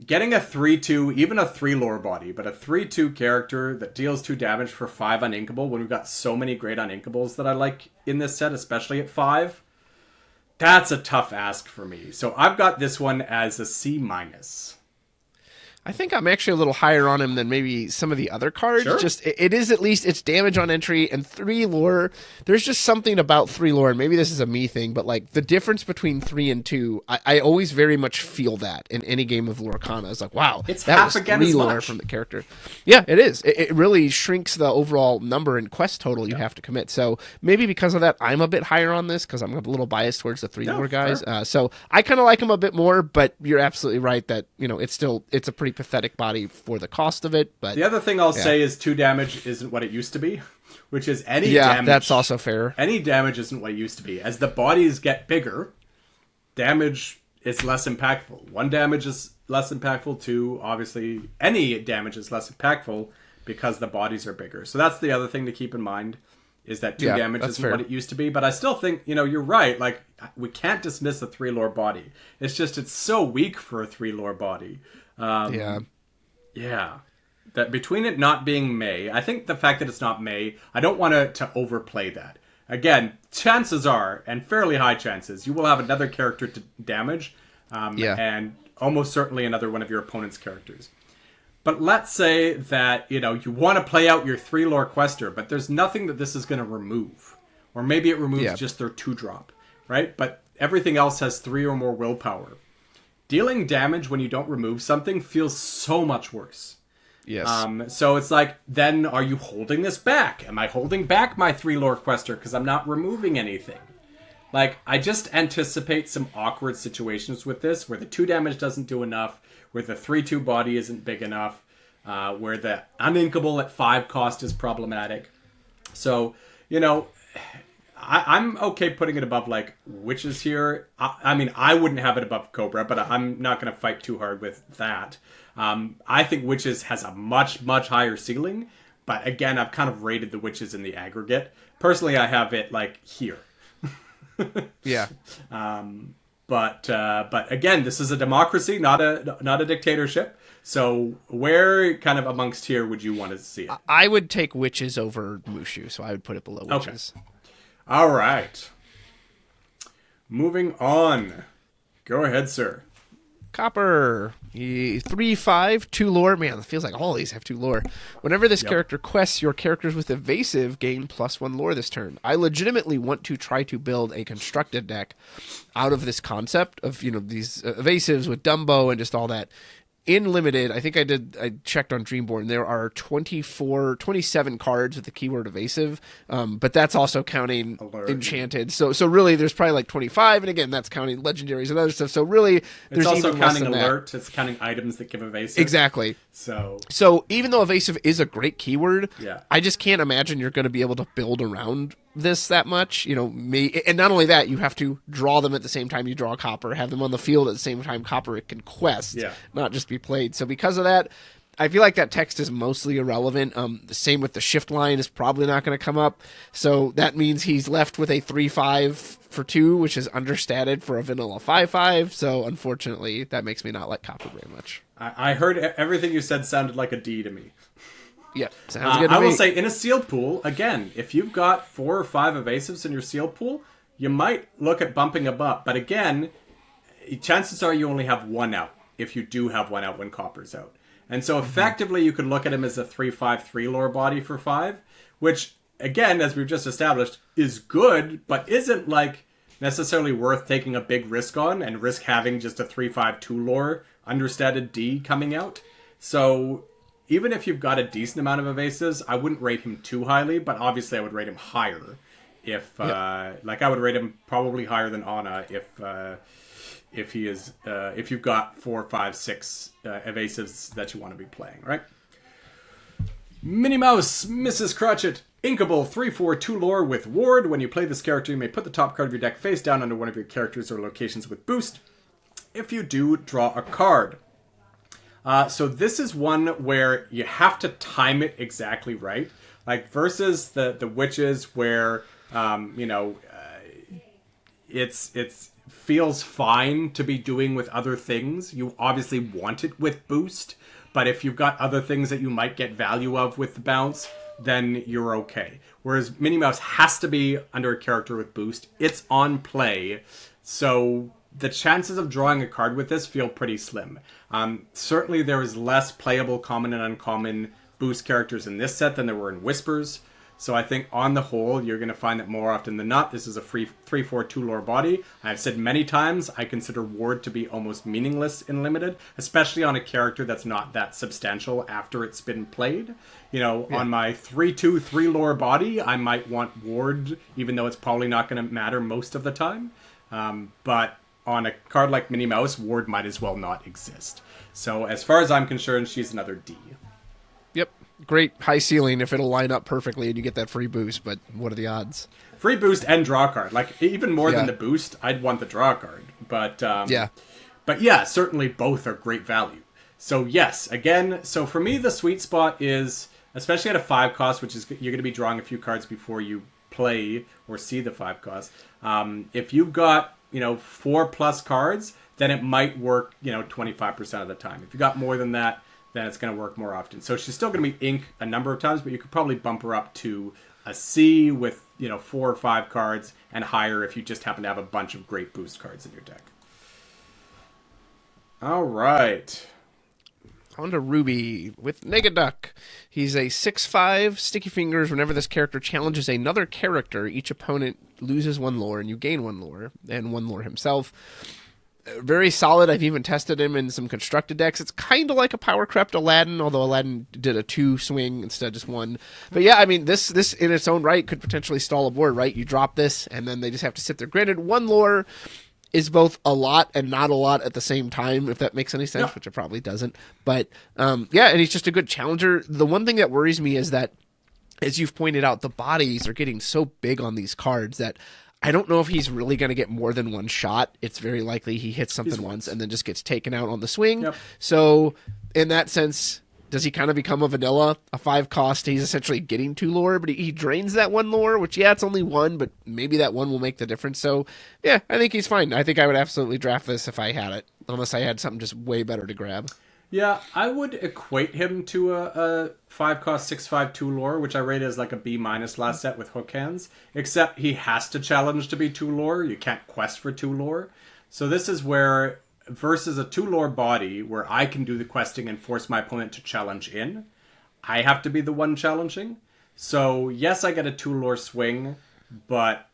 getting a 3/2, even a 3-lore body, but a 3/2 character that deals 2 damage for 5 uninkable, when we've got so many great uninkables that I like in this set, especially at 5, that's a tough ask for me. So I've got this one as a C-. I think I'm actually a little higher on him than maybe some of the other cards. Sure. Just it is at least it's damage on entry and 3 lore. There's just something about 3 lore, and maybe this is a me thing, but like the difference between 3 and 2, I always very much feel that in any game of Lorcana. It's like, wow, It's that half was again 3 as lore much. from the character. Yeah, it is. It really shrinks the overall number and quest total you have to commit. So maybe because of that, I'm a bit higher on this because I'm a little biased towards the 3 lore guys. So I kind of like him a bit more, but you're absolutely right that it's a pretty pathetic body for the cost of it. But The other thing I'll say is 2 damage isn't what it used to be, which is any damage. That's also fair. Any damage isn't what it used to be. As the bodies get bigger, damage is less impactful. 1 damage is less impactful. 2, obviously, any damage is less impactful because the bodies are bigger. So that's the other thing to keep in mind, is that 2 damage isn't fair. what it used to be. But I still think, you're right. Like, we can't dismiss the 3-lore body. It's just, it's so weak for a 3-lore body. Yeah. That between it not being May, I think the fact that it's not May, I don't want to overplay that. Again, chances are, and fairly high chances, you will have another character to damage, and almost certainly another one of your opponent's characters. But let's say that, you want to play out your 3-lore quester, but there's nothing that this is going to remove. Or maybe it removes just their 2-drop, right? But everything else has 3 or more willpower. Dealing damage when you don't remove something feels so much worse. Yes. So it's like, then are you holding this back? Am I holding back my 3-lore quester because I'm not removing anything? Like, I just anticipate some awkward situations with this, where the 2 damage doesn't do enough, where the 3/2 body isn't big enough, where the uninkable at 5 cost is problematic. So, I'm okay putting it above, like, Witches here. I mean, I wouldn't have it above Cobra, but I'm not going to fight too hard with that. I think Witches has a much, much higher ceiling. But again, I've kind of rated the Witches in the aggregate. Personally, I have it, like, here. Yeah. But again, this is a democracy, not a dictatorship. So where kind of amongst here would you want to see it? I would take Witches over Mushu, so I would put it below Witches. Okay. All right. Moving on. Go ahead, sir. Copper. 3/5, 2 lore. Man, it feels like all these have 2 lore. Whenever this character quests, your characters with evasive gain +1 lore this turn. I legitimately want to try to build a constructed deck out of this concept of, these evasives with Dumbo and just all that. In Limited, I think I checked on Dreamborn, there are 27 cards with the keyword evasive, but that's also counting Enchanted. So really, there's probably like 25, and again, that's counting legendaries and other stuff. So really, there's it's also even less counting than alert. that. It's counting items that give evasive. Exactly. So even though evasive is a great keyword, Yeah. I just can't imagine you're going to be able to build around this that much. And not only that, you have to draw them at the same time you draw copper, have them on the field at the same time copper it can quest, not just be played. So because of that, I feel like that text is mostly irrelevant. The same with the shift line is probably not going to come up. So that means he's left with a 3/5 for 2, which is understated for a vanilla 5/5. So unfortunately, that makes me not like copper very much. I heard everything you said sounded like a D to me. Yeah, sounds good to me. I will me. say, in a sealed pool, again, if you've got 4 or 5 evasives in your sealed pool, you might look at bumping them up. But again, chances are you only have 1 out, if you do have 1 out when copper's out. And so effectively, you could look at him as a 3/5/3 lore body for 5, which, again, as we've just established, is good, but isn't like necessarily worth taking a big risk on and risk having just a 3/5/2 lore understated D coming out. So even if you've got a decent amount of evasives, I wouldn't rate him too highly, but obviously I would rate him higher. I would rate him probably higher than Anna if he is if you've got 4, 5, 6 evasives that you want to be playing, right? Minnie Mouse, Mrs. Crotchet, Inkable, 3/4/2 lore with Ward. When you play this character, you may put the top card of your deck face down under one of your characters or locations with boost. If you do, draw a card. So this is one where you have to time it exactly right. Like versus the witches where, it's feels fine to be doing with other things. You obviously want it with boost, but if you've got other things that you might get value of with the bounce, then you're okay. Whereas Minnie Mouse has to be under a character with boost. It's on play, so the chances of drawing a card with this feel pretty slim. Certainly there is less playable common and uncommon boost characters in this set than there were in Whispers. So I think on the whole, you're going to find that more often than not, this is a free 3/4/2 lore body. I've said many times, I consider Ward to be almost meaningless in Limited, especially on a character that's not that substantial after it's been played. On my 3/2/3 lore body, I might want Ward, even though it's probably not going to matter most of the time. But on a card like Minnie Mouse, Ward might as well not exist. So as far as I'm concerned, she's another D. Yep. Great high ceiling if it'll line up perfectly and you get that free boost, but what are the odds? Free boost and draw card. Like, even more than the boost, I'd want the draw card. But yeah, certainly both are great value. So yes, again, so for me, the sweet spot is, especially at a 5 cost, which is you're going to be drawing a few cards before you play or see the 5 cost. If you've got 4+ cards, then it might work 25% of the time. If you got more than that, then it's going to work more often. So she's still going to be ink a number of times, but you could probably bump her up to a C with 4 or 5 cards and higher if you just happen to have a bunch of great boost cards in your deck. All right. On to Ruby with Negaduck. He's a 6/5, sticky fingers. Whenever this character challenges another character, each opponent loses 1 lore and you gain 1 lore, and 1 lore himself. Very solid. I've even tested him in some constructed decks. It's kind of like a power crept Aladdin, although Aladdin did a 2 swing instead of just 1. But yeah, I mean, this in its own right could potentially stall a board, right? You drop this, and then they just have to sit there. Granted, 1 lore is both a lot and not a lot at the same time, if that makes any sense, which it probably doesn't. But and he's just a good challenger. The one thing that worries me is that, as you've pointed out, the bodies are getting so big on these cards that I don't know if he's really going to get more than 1 shot. It's very likely he hits something once and then just gets taken out on the swing. Yep. So in that sense, does he kind of become a vanilla, a 5 cost? He's essentially getting 2 lore, but he drains that 1 lore, which, it's only 1, but maybe that 1 will make the difference. So, yeah, I think he's fine. I think I would absolutely draft this if I had it, unless I had something just way better to grab. Yeah, I would equate him to a 5 cost 6/5/2 lore, which I rate as like a B- last set with hook hands, except he has to challenge to be 2 lore. You can't quest for 2 lore. So this is where, versus a 2 lore body where I can do the questing and force my opponent to challenge in, I have to be the one challenging. So yes, I get a 2 lore swing, but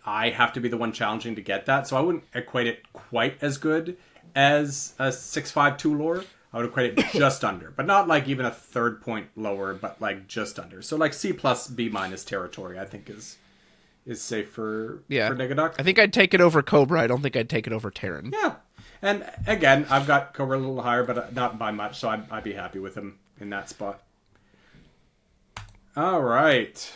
I have to be the one challenging to get that. So I wouldn't equate it quite as good as a 6/5/2 lore. I would equate it just under, but not like even a 3rd point lower, but like just under. So like C plus B minus territory, I think is is safe for Yeah. Negaduck. I think I'd take it over Cobra. I don't think I'd take it over Taran. Yeah. And again, I've got Cobra a little higher, but not by much, so I'd be happy with him in that spot. All right.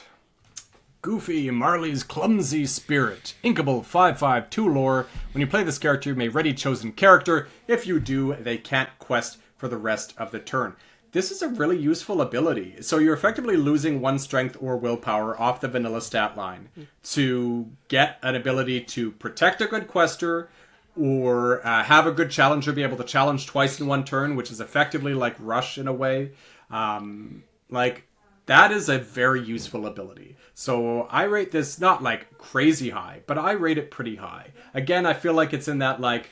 Goofy, Marley's Clumsy Spirit. Inkable, 5/5, 2 lore. When you play this character, you may ready chosen character. If you do, they can't quest for the rest of the turn. This is a really useful ability. So you're effectively losing 1 strength or willpower off the vanilla stat line to get an ability to protect a good quester or have a good challenger be able to challenge twice in 1 turn, which is effectively like Rush in a way. That is a very useful ability. So I rate this not like crazy high, but I rate it pretty high. Again, I feel like it's in that like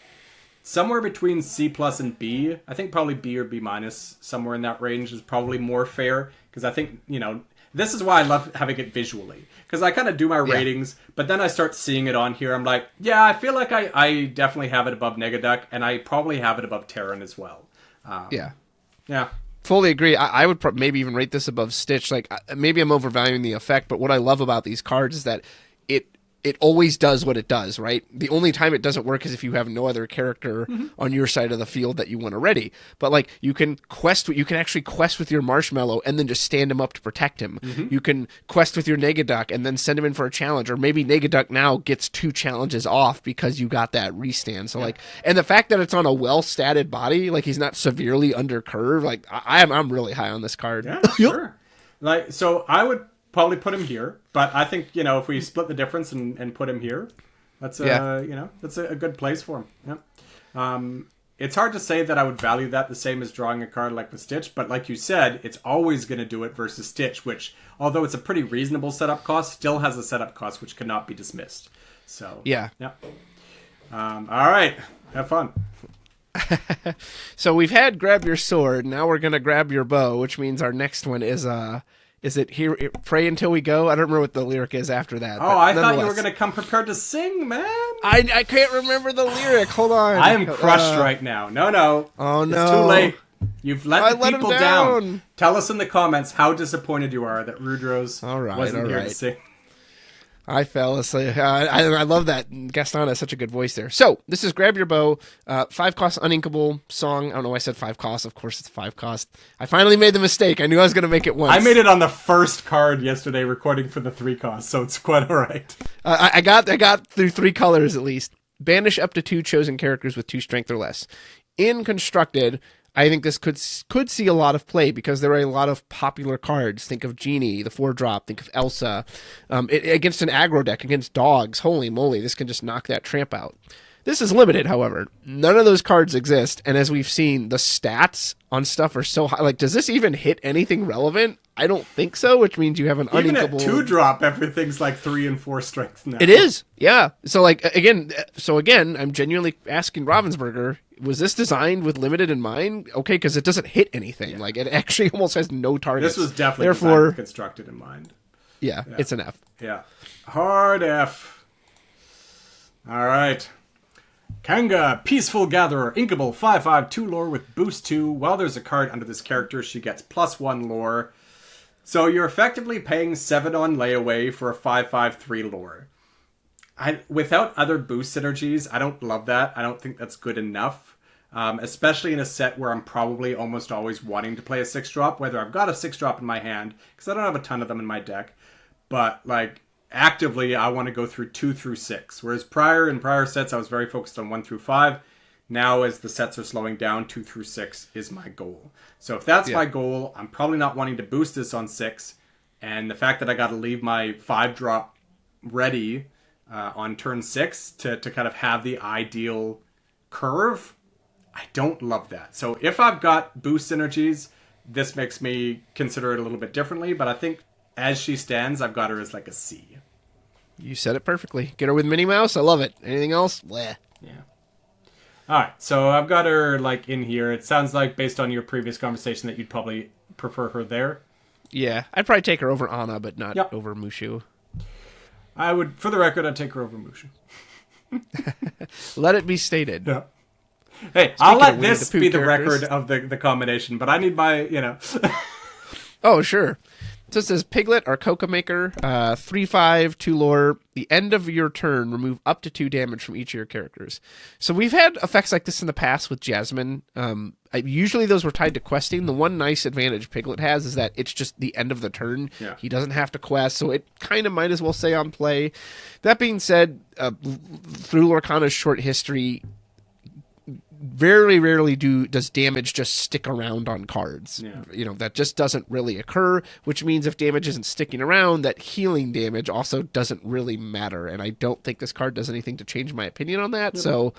somewhere between C plus and B. I think probably B or B minus, somewhere in that range is probably more fair. Because I think, this is why I love having it visually. Because I kind of do my ratings, but then I start seeing it on here. I'm like, yeah, I feel like I definitely have it above Negaduck, and I probably have it above Taran as well. Yeah. Fully agree. I would maybe even rate this above Stitch. Like, maybe I'm overvaluing the effect, but what I love about these cards is that it always does what it does, right? The only time it doesn't work is if you have no other character on your side of the field that you want to ready. But like you can actually quest with your Marshmallow and then just stand him up to protect him. You can quest with your Negaduck and then send him in for a challenge, or maybe Negaduck now gets 2 challenges off because you got that restand. So and the fact that it's on a well-statted body, like he's not severely under curve, like I'm really high on this card. Yeah, sure. So I would probably put him here, but I think if we split the difference and put him here, that's that's a good place for him. Yeah. It's hard to say that I would value that the same as drawing a card like the Stitch, but like you said, it's always going to do it versus Stitch, which although it's a pretty reasonable setup cost, still has a setup cost which cannot be dismissed. So yeah. All right, have fun. So we've had grab your sword. Now we're gonna grab your bow, which means our next one is it here? Pray until we go. I don't remember what the lyric is after that. Oh, I thought you were going to come prepared to sing, man. I can't remember the lyric. Hold on. I am crushed right now. No. Oh, no. It's too late. You've let the people down. Tell us in the comments how disappointed you are that Rudrose wasn't here to sing. I fell asleep. I love that. Gaston has such a good voice there. So, this is Grab Your Bow. 5 cost uninkable song. I don't know why I said 5 cost. Of course, it's 5 cost. I finally made the mistake. I knew I was going to make it once. I made it on the first card yesterday recording for the 3 cost, so it's quite all right. I got through 3 colors at least. Banish up to 2 chosen characters with 2 strength or less. In Constructed, I think this could see a lot of play because there are a lot of popular cards. Think of Genie, the 4-drop. Think of Elsa. Against an aggro deck, against dogs, holy moly, this can just knock that tramp out. This is limited, however. None of those cards exist, and as we've seen, the stats on stuff are so high. Like, does this even hit anything relevant? I don't think so, which means you have an even uninkable... Even at 2-drop, everything's like 3 and 4 strength now. It is, yeah. So, again, I'm genuinely asking Ravensburger, was this designed with limited in mind? Okay, because it doesn't hit anything. Yeah. Like, it actually almost has no targets. This was definitely designed with constructed in mind. Yeah, it's an F. Yeah. Hard F. All right. Kanga, Peaceful Gatherer, Inkable, 5/5, 2 lore with boost 2. While there's a card under this character, she gets +1 lore. So you're effectively paying 7 on layaway for a 5/5, 3 lore. Without other boost synergies, I don't love that. I don't think that's good enough. Especially in a set where I'm probably almost always wanting to play a 6-drop, whether I've got a 6-drop in my hand, because I don't have a ton of them in my deck. But, actively, I want to go through 2 through 6. Whereas in prior sets, I was very focused on 1 through 5. Now, as the sets are slowing down, 2 through 6 is my goal. So if that's my goal, I'm probably not wanting to boost this on 6. And the fact that I got to leave my 5-drop ready on turn 6 to kind of have the ideal curve, I don't love that. So if I've got boost synergies, this makes me consider it a little bit differently. But I think as she stands, I've got her as like a C. You said it perfectly. Get her with Minnie Mouse. I love it. Anything else? Bleh. Yeah. All right. So I've got her in here. It sounds like based on your previous conversation that you'd probably prefer her there. Yeah. I'd probably take her over Anna, but not over Mushu. I would, for the record, I'd take her over Mushu. Let it be stated. Yeah. Hey, I'll let this be the record of the combination, but I need my, Oh, sure. So it says Piglet, our Coca Maker, 3/5, 2 lore. The end of your turn, remove up to 2 damage from each of your characters. So we've had effects like this in the past with Jasmine. Usually those were tied to questing. The one nice advantage Piglet has is that it's just the end of the turn. Yeah. He doesn't have to quest, so it kind of might as well stay on play. That being said, through Lorcana's short history, very rarely does damage just stick around on cards. Yeah. That just doesn't really occur, which means if damage isn't sticking around, that healing damage also doesn't really matter. And I don't think this card does anything to change my opinion on that. So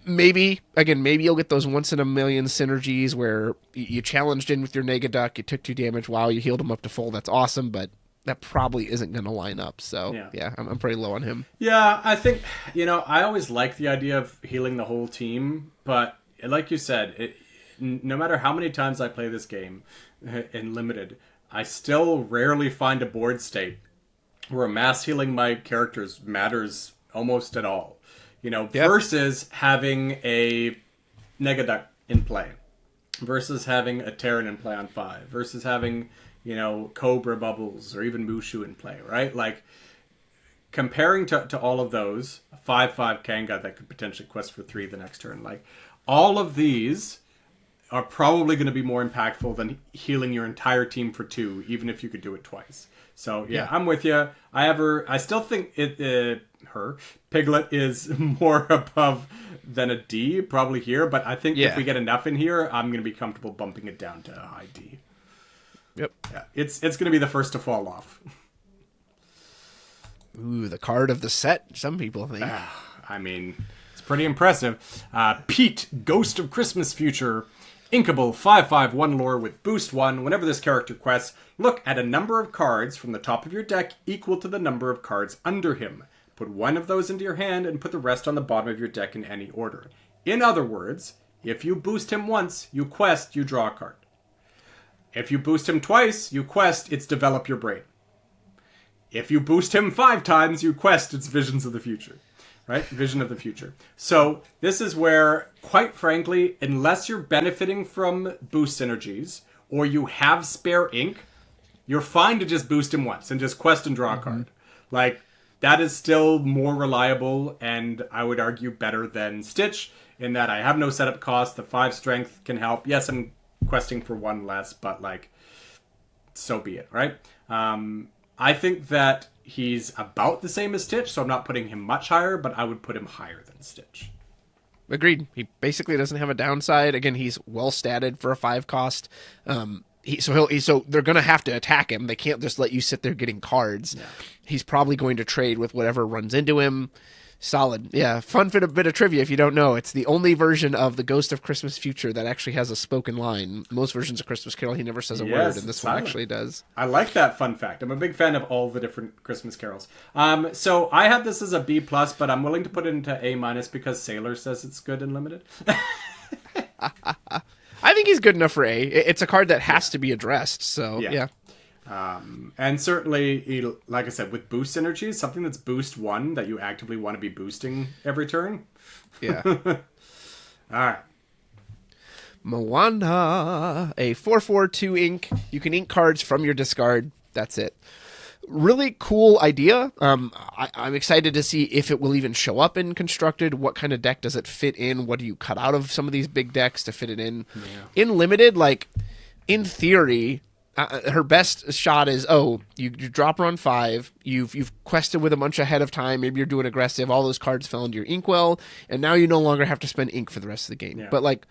maybe you'll get those once in a million synergies where you challenged in with your Negaduck, you took 2 damage, wow, you healed him up to full. That's awesome, but that probably isn't going to line up. So, yeah, I'm pretty low on him. Yeah, I think, I always like the idea of healing the whole team, but like you said, no matter how many times I play this game in Limited, I still rarely find a board state where mass healing my characters matters almost at all. Versus having a Negaduck in play, versus having a Taran in play on 5, versus having Cobra Bubbles or even Mushu in play, right? Like, comparing to all of those, a 5/5 Kanga that could potentially quest for 3 the next turn, like, all of these are probably going to be more impactful than healing your entire team for 2, even if you could do it twice. So, yeah. I'm with you. I still think Piglet is more above than a D, probably here, but I think if we get enough in here, I'm going to be comfortable bumping it down to a high D. Yep. Yeah, it's going to be the first to fall off. Ooh, the card of the set, some people think. I mean, it's pretty impressive. Pete, Ghost of Christmas Future. Inkable, 5/5, 1 lore with boost 1. Whenever this character quests, look at a number of cards from the top of your deck equal to the number of cards under him. Put one of those into your hand and put the rest on the bottom of your deck in any order. In other words, if you boost him once, you quest, you draw a card. If you boost him twice, you quest, it's Develop Your Brain. If you boost him 5 times, you quest, it's Visions of the Future. Right? Vision of the Future. So this is where, quite frankly, unless you're benefiting from boost synergies, or you have spare ink, you're fine to just boost him once and just quest and draw a card. Like, that is still more reliable, and I would argue better than Stitch, in that I have no setup cost, the 5 strength can help. Yes, I'm questing for 1 less, but like, so be it, right? I think that he's about the same as Stitch, so I'm not putting him much higher, but I would put him higher than Stitch. Agreed. He basically doesn't have a downside. Again, he's well statted for a 5 cost. So they're going to have to attack him. They can't just let you sit there getting cards. Yeah. He's probably going to trade with whatever runs into him. Solid. Yeah, fun bit of trivia if you don't know. It's the only version of the Ghost of Christmas Future that actually has a spoken line. Most versions of Christmas Carol, he never says a word, and this one actually does. I like that fun fact. I'm a big fan of all the different Christmas carols. So I have this as a B+, but I'm willing to put it into A- because Sailor says it's good and limited. I think he's good enough for A. It's a card that has to be addressed, so yeah. And certainly, like I said, with boost synergies, something that's boost 1 that you actively want to be boosting every turn. Yeah. All right. Moana, a 4/4/2 ink. You can ink cards from your discard. That's it. Really cool idea. I'm excited to see if it will even show up in Constructed. What kind of deck does it fit in? What do you cut out of some of these big decks to fit it in? Yeah. In Limited, like, in theory, her best shot is, you drop her on 5, you've quested with a bunch ahead of time, maybe you're doing aggressive, all those cards fell into your inkwell, and now you no longer have to spend ink for the rest of the game. Yeah. But, like,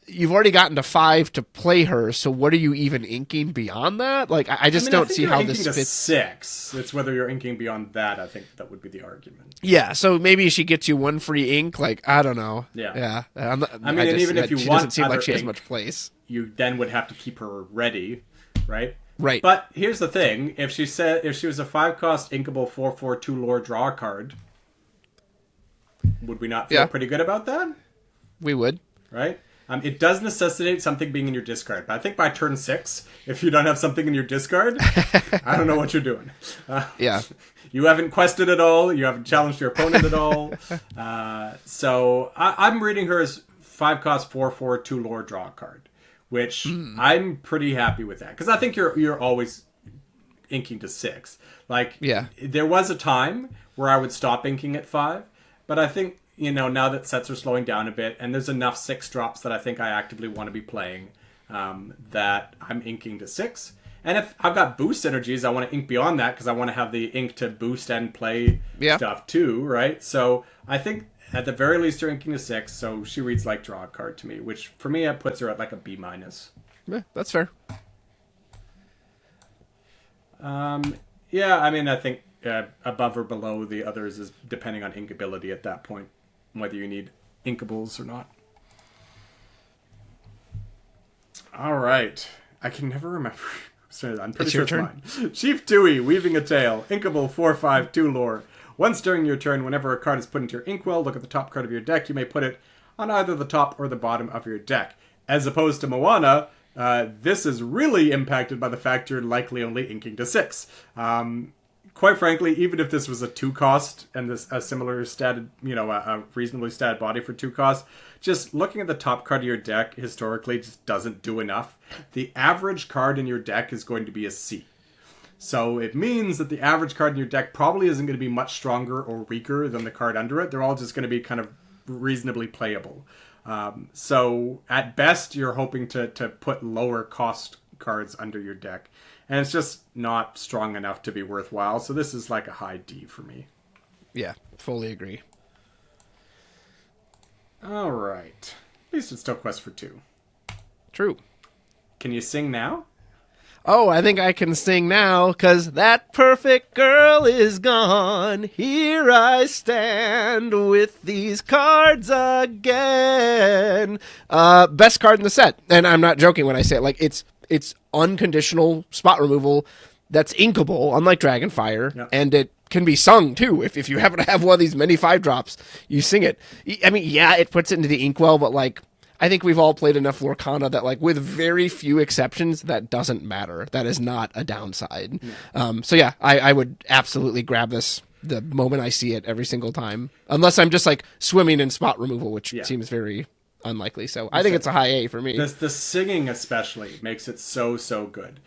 you've already gotten to 5 to play her, so what are you even inking beyond that? Like, I don't see how this fits. 6. It's whether you're inking beyond that, I think that would be the argument. Yeah, so maybe she gets you 1 free ink, like, I don't know. Yeah. Even if you she doesn't seem like she has much place. You then would have to keep her ready, right? Right. But here's the thing: if she was a 5-cost inkable 4/4/2 lore draw card, would we not feel pretty good about that? We would, right? It does necessitate something being in your discard, but I think by turn 6, if you don't have something in your discard, I don't know what you're doing. You haven't quested at all. You haven't challenged your opponent at all. So I'm reading her as 5-cost 4/4/2 lore draw card, which I'm pretty happy with that, because I think you're always inking to 6. Like, Yeah. there was a time where I would stop inking at 5, but I think, now that sets are slowing down a bit, and there's enough 6 drops that I think I actively want to be playing, that I'm inking to 6. And if I've got boost energies, I want to ink beyond that because I want to have the ink to boost and play stuff too, right? So I think at the very least you're inking to 6, so she reads like draw a card to me, which for me it puts her at like a B-. Yeah, that's fair. Yeah, I mean, I think above or below the others is depending on inkability at that point, whether you need inkables or not. All right. I can never remember. I'm pretty sure it's mine. Chief Dewey, Weaving a Tale, inkable 4/5/2 lore. Once during your turn, whenever a card is put into your inkwell, look at the top card of your deck. You may put it on either the top or the bottom of your deck. As opposed to Moana, this is really impacted by the fact you're likely only inking to 6. Quite frankly, even if this was a 2 cost and this a similar statted, a reasonably statted body for 2 costs, just looking at the top card of your deck historically just doesn't do enough. The average card in your deck is going to be a C. So it means that the average card in your deck probably isn't going to be much stronger or weaker than the card under it. They're all just going to be kind of reasonably playable. So at best, you're hoping to put lower cost cards under your deck. And it's just not strong enough to be worthwhile. So this is like a high D for me. Yeah, fully agree. All right. At least it's still Quest for 2. True. Can you sing now? Oh, I think I can sing now, 'cause that perfect girl is gone. Here I stand with these cards again. Best card in the set. And I'm not joking when I say it. Like, it's unconditional spot removal that's inkable, unlike Dragonfire. Yep. And it can be sung, too. If you happen to have one of these many 5-drops, you sing it. I mean, yeah, it puts it into the inkwell, but, like, I think we've all played enough Lorcana that, like, with very few exceptions, that doesn't matter. That is not a downside. No. So, yeah, I would absolutely grab this the moment I see it every single time. Unless I'm just, like, swimming in spot removal, which seems very unlikely. So I think it's a high A for me. The singing especially makes it so good.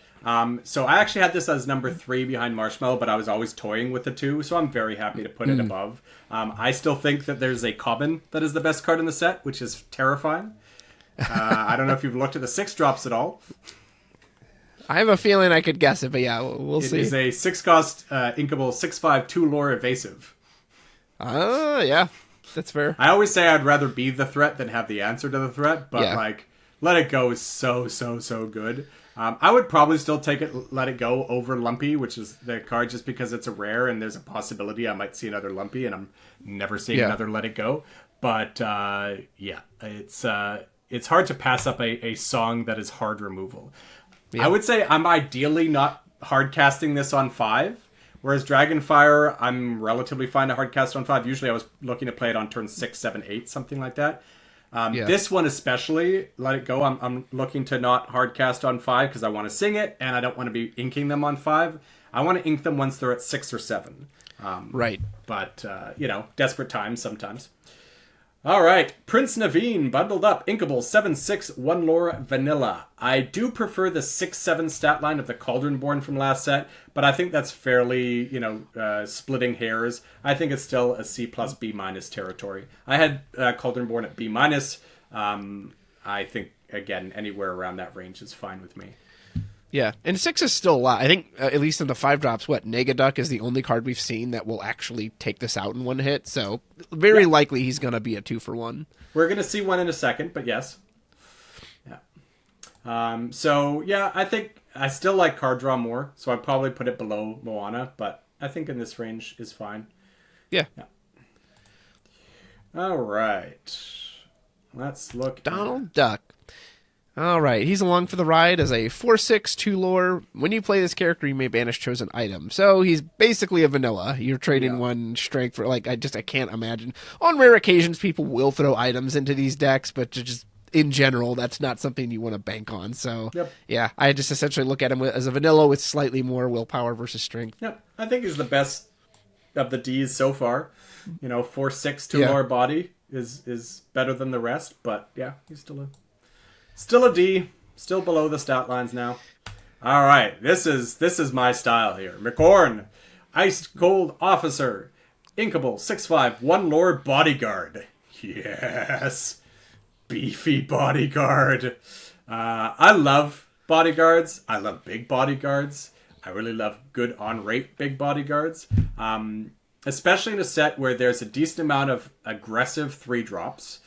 So I actually had this as number 3 behind Marshmallow, but I was always toying with the 2, so I'm very happy to put it above. I still think that there's a Cobbin that is the best card in the set, which is terrifying. I don't know if you've looked at the 6 drops at all. I have a feeling I could guess it, but yeah, we'll see. It is a 6 cost inkable 6/5/2 lore evasive. Yeah, that's fair. I always say I'd rather be the threat than have the answer to the threat, but like, Let It Go is so good. I would probably still take it, Let It Go, over Lumpy, which is the card, just because it's a rare and there's a possibility I might see another Lumpy, and I'm never seeing another Let It Go. But it's hard to pass up a song that is hard removal. Yeah. I would say I'm ideally not hard casting this on 5, whereas Dragonfire, I'm relatively fine to hard cast on 5. Usually I was looking to play it on turn 6, 7, 8, something like that. This one especially, Let It Go, I'm looking to not hard cast on 5 because I want to sing it and I don't want to be inking them on 5. I want to ink them once they're at 6 or 7. Right. But, desperate times sometimes. All right, Prince Naveen, bundled up, inkable 7/6 1 lore vanilla. I do prefer the 6/7 stat line of the Cauldronborn from last set, but I think that's fairly, splitting hairs. I think it's still a C plus B minus territory. I had Cauldronborn at B minus. I think, again, anywhere around that range is fine with me. Yeah, and 6 is still a lot. I think, at least in the 5 drops, Negaduck is the only card we've seen that will actually take this out in one hit, so very likely he's going to be a 2-for-1. We're going to see one in a second, but yes. Yeah. I think I still like card draw more, so I'd probably put it below Moana, but I think in this range is fine. Yeah. All right. Let's look Donald Duck. All right, he's along for the ride as a 4/6 2 lore. When you play this character, you may banish chosen item. So he's basically a vanilla. You're trading one strength for, I can't imagine. On rare occasions, people will throw items into these decks, but just in general, that's not something you want to bank on. So, yeah, I just essentially look at him as a vanilla with slightly more willpower versus strength. Yep, I think he's the best of the Ds so far. 4/6 2 lore body is better than the rest, but yeah, he's still a D, still below the stat lines now. All right, this is my style here. McHorn, Ice Cold Officer, Inkable, 6/5, 1 lore bodyguard. Yes, beefy bodyguard. I love bodyguards. I love big bodyguards. I really love good on-rate big bodyguards. Especially in a set where there's a decent amount of aggressive 3-drops,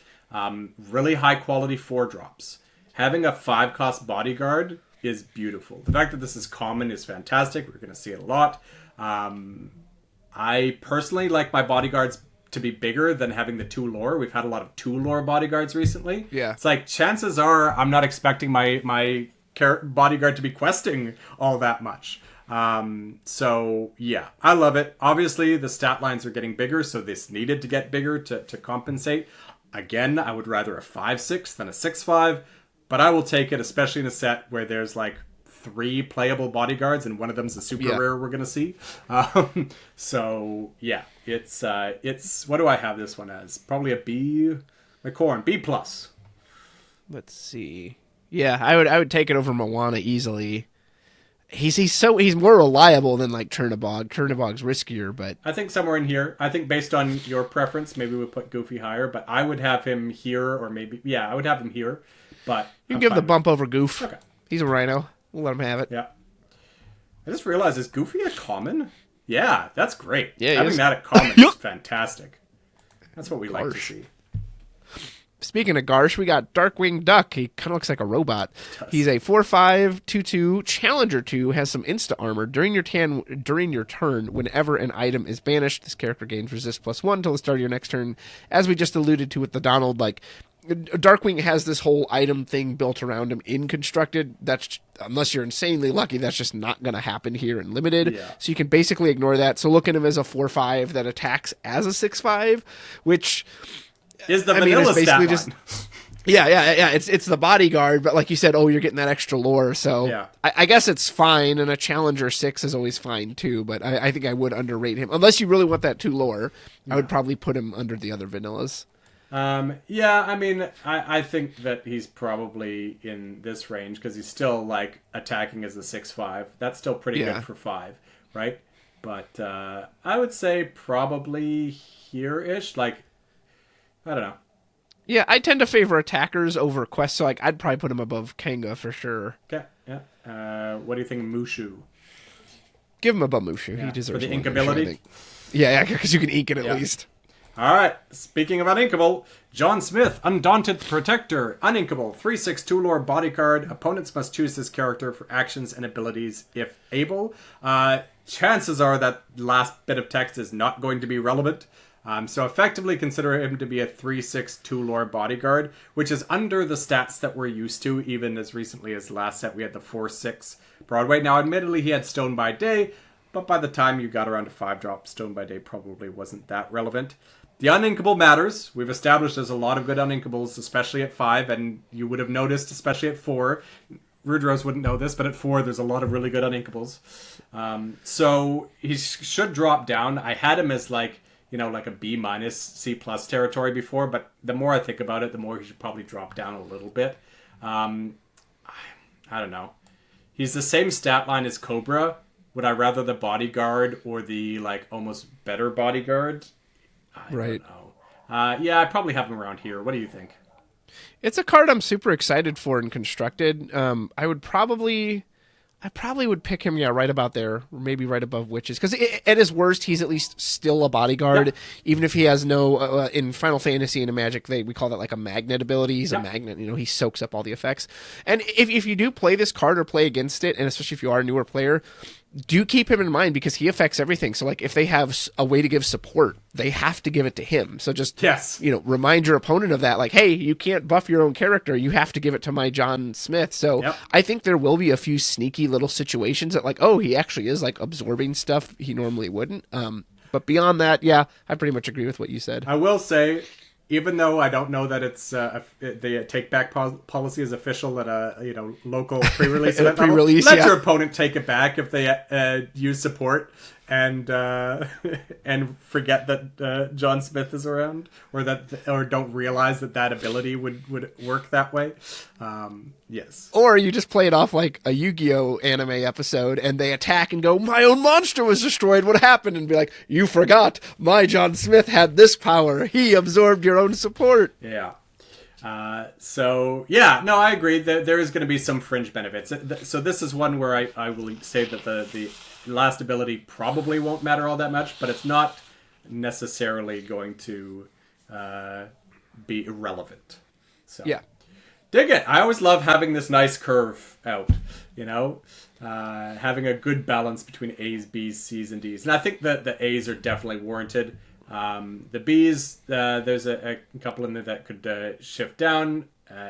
really high-quality 4-drops. Having a 5-cost bodyguard is beautiful. The fact that this is common is fantastic. We're going to see it a lot. I personally like my bodyguards to be bigger than having the 2 lore. We've had a lot of 2 lore bodyguards recently. Yeah. It's like, chances are I'm not expecting my bodyguard to be questing all that much. So yeah, I love it. Obviously the stat lines are getting bigger, so this needed to get bigger to compensate. Again, I would rather a 5/6 than a 6/5, but I will take it, especially in a set where there's like 3 playable bodyguards and one of them's a super rare we're gonna see. So yeah, it's what do I have this one as? Probably a B. McHorn, B+. Let's see. Yeah, I would take it over Moana easily. He's more reliable than like Chernabog. Chernabog's riskier, but I think somewhere in here. I think based on your preference, maybe we'll put Goofy higher, but I would have him here, or maybe I would have him here. But you can give the bump over Goof. Okay, he's a rhino. We'll let him have it. Yeah. I just realized, is Goofy a common? Yeah, that's great. Yeah, having that at common is fantastic. That's what we like to see. Speaking of Garsh, we got Darkwing Duck. He kind of looks like a robot. He's a 4/5, 2/2, Challenger 2, has some insta armor. During your turn, whenever an item is banished, this character gains resist +1 until the start of your next turn. As we just alluded to with the Donald, like, Darkwing has this whole item thing built around him in Constructed. That's, unless you're insanely lucky, that's just not going to happen here in Limited. Yeah. So you can basically ignore that. So look at him as a 4/5 that attacks as a 6/5, which is the vanilla stat line. Yeah. It's the bodyguard, but like you said, you're getting that extra lore. So yeah. I guess it's fine, and a Challenger 6 is always fine too. But I think I would underrate him unless you really want that 2 lore. I would probably put him under the other vanillas. I mean, I think that he's probably in this range because he's still like attacking as a 6/5. That's still pretty good for 5, right? But I would say probably here-ish. Like, I don't know. Yeah, I tend to favor attackers over quests, so like I'd probably put him above Kanga for sure. Okay, yeah. What do you think of Mushu? Give him above Mushu. Yeah. He deserves for the one, inkability. Mushu, yeah, because you can ink it at least. All right. Speaking of uninkable, John Smith, Undaunted Protector, uninkable, 3/6 2 lore bodyguard. Opponents must choose this character for actions and abilities if able. Chances are that last bit of text is not going to be relevant. So effectively consider him to be a 3/6 2 lore bodyguard, which is under the stats that we're used to. Even as recently as last set, we had the 4/6 Broadway. Now, admittedly, he had Stone by Day, but by the time you got around to 5-drop, Stone by Day probably wasn't that relevant. The uninkable matters. We've established there's a lot of good uninkables, especially at 5, and you would have noticed, especially at 4. Rudrose wouldn't know this, but at 4, there's a lot of really good uninkables. So he should drop down. I had him as like a B-, C+ territory before, but the more I think about it, the more he should probably drop down a little bit. I don't know. He's the same stat line as Cobra. Would I rather the bodyguard or the like almost better bodyguard? I don't know. I'd probably have him around here. What do you think? It's a card I'm super excited for in Constructed. I probably would pick him, right about there, or maybe right above Witches. Because at his worst, he's at least still a bodyguard, even if he has no... in Final Fantasy and in Magic, we call that like a magnet ability. He's a magnet, he soaks up all the effects. And if you do play this card or play against it, and especially if you are a newer player, do keep him in mind because he affects everything. So like if they have a way to give support, they have to give it to him. So just remind your opponent of that. Like, hey, you can't buff your own character. You have to give it to my John Smith. So I think there will be a few sneaky little situations that like, he actually is like absorbing stuff he normally wouldn't. But beyond that, I pretty much agree with what you said. I will say, even though I don't know that it's the take back policy is official at a local pre-release event, pre-release, let your opponent take it back if they use support. and and forget that John Smith is around, or don't realize that ability would work that way. Yes. Or you just play it off like a Yu-Gi-Oh anime episode, and they attack and go, "My own monster was destroyed. What happened?" And be like, "You forgot. My John Smith had this power. He absorbed your own support." Yeah. So yeah, no, I agree that there is going to be some fringe benefits. So this is one where I will say that the last ability probably won't matter all that much, but it's not necessarily going to be irrelevant. So Yeah. dig it. I always love having this nice curve out, you know, having a good balance between A's, B's, C's, and D's. And I think that the A's are definitely warranted. The B's, there's a couple in there that could shift down.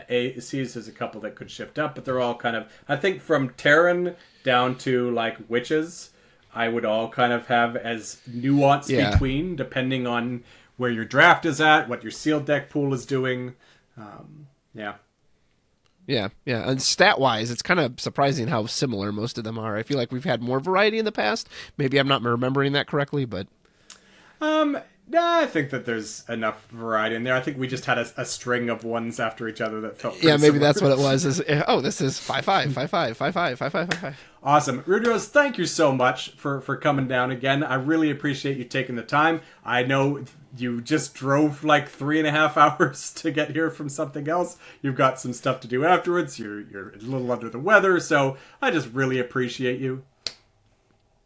C's, there's a couple that could shift up, but they're all kind of, I think from Taran down to like witches, I would all kind of have as nuance between, depending on where your draft is at, what your sealed deck pool is doing. Yeah. Yeah, yeah. And stat-wise, it's kind of surprising how similar most of them are. I feel like we've had more variety in the past. Maybe I'm not remembering that correctly, but... No, I think that there's enough variety in there. I think we just had a string of ones after each other that felt pretty maybe similar. that's what it was. This is 5-5, 5-5, 5-5, 5-5, 5-5. Awesome. Rudrose, thank you so much for coming down again. I really appreciate you taking the time. I know you just drove like 3.5 hours to get here from something else. You've got some stuff to do afterwards. You're a little under the weather, so I just really appreciate you.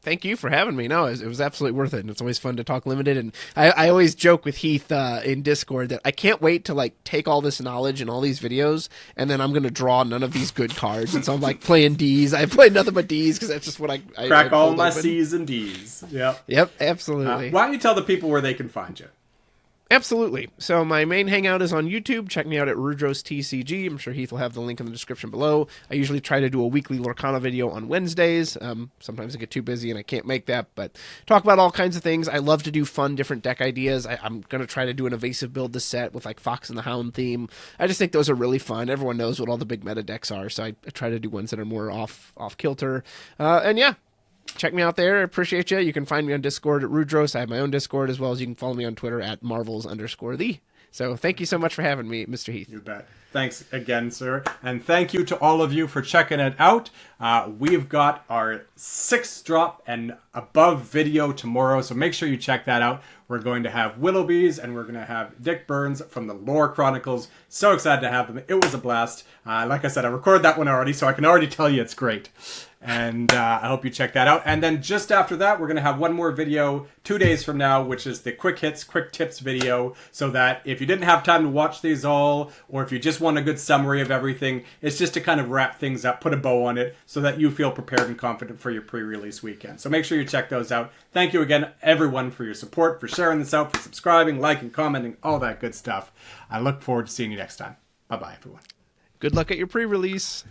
Thank you for having me. No, it was absolutely worth it, and it's always fun to talk limited. And I always joke with Heath in Discord that I can't wait to like take all this knowledge and all these videos, and then I'm going to draw none of these good cards. And so I'm like playing D's. I play nothing but D's because that's just what I crack all my open. C's and D's. Yep, absolutely. Why don't you tell the people where they can find you? Absolutely. So my main hangout is on YouTube. Check me out at Rudrose TCG. I'm sure Heath will have the link in the description below. I usually try to do a weekly Lorcana video on Wednesdays. Sometimes I get too busy and I can't make that, but talk about all kinds of things. I love to do fun, different deck ideas. I'm going to try to do an evasive build this set with like Fox and the Hound theme. I just think those are really fun. Everyone knows what all the big meta decks are, so I try to do ones that are more off kilter. And yeah. Check me out there. I appreciate you. You can find me on Discord at Rudrose. I have my own Discord, as well as you can follow me on Twitter at Marvels_the. So thank you so much for having me, Mr. Heath. You bet. Thanks again, sir. And thank you to all of you for checking it out. We've got our 6th drop and above video tomorrow, so make sure you check that out. We're going to have Willowbees, and we're going to have Dick Burns from the Lore Chronicles. So excited to have them. It was a blast. Like I said, I recorded that one already, so I can already tell you it's great. And I hope you check that out. And then just after that, we're going to have one more video 2 days from now, which is the quick hits, quick tips video, so that if you didn't have time to watch these all, or if you just want a good summary of everything, it's just to kind of wrap things up, put a bow on it, so that you feel prepared and confident for your pre-release weekend. So make sure you check those out. Thank you again, everyone, for your support, for sharing this out, for subscribing, liking, commenting, all that good stuff. I look forward to seeing you next time. Bye-bye, everyone. Good luck at your pre-release.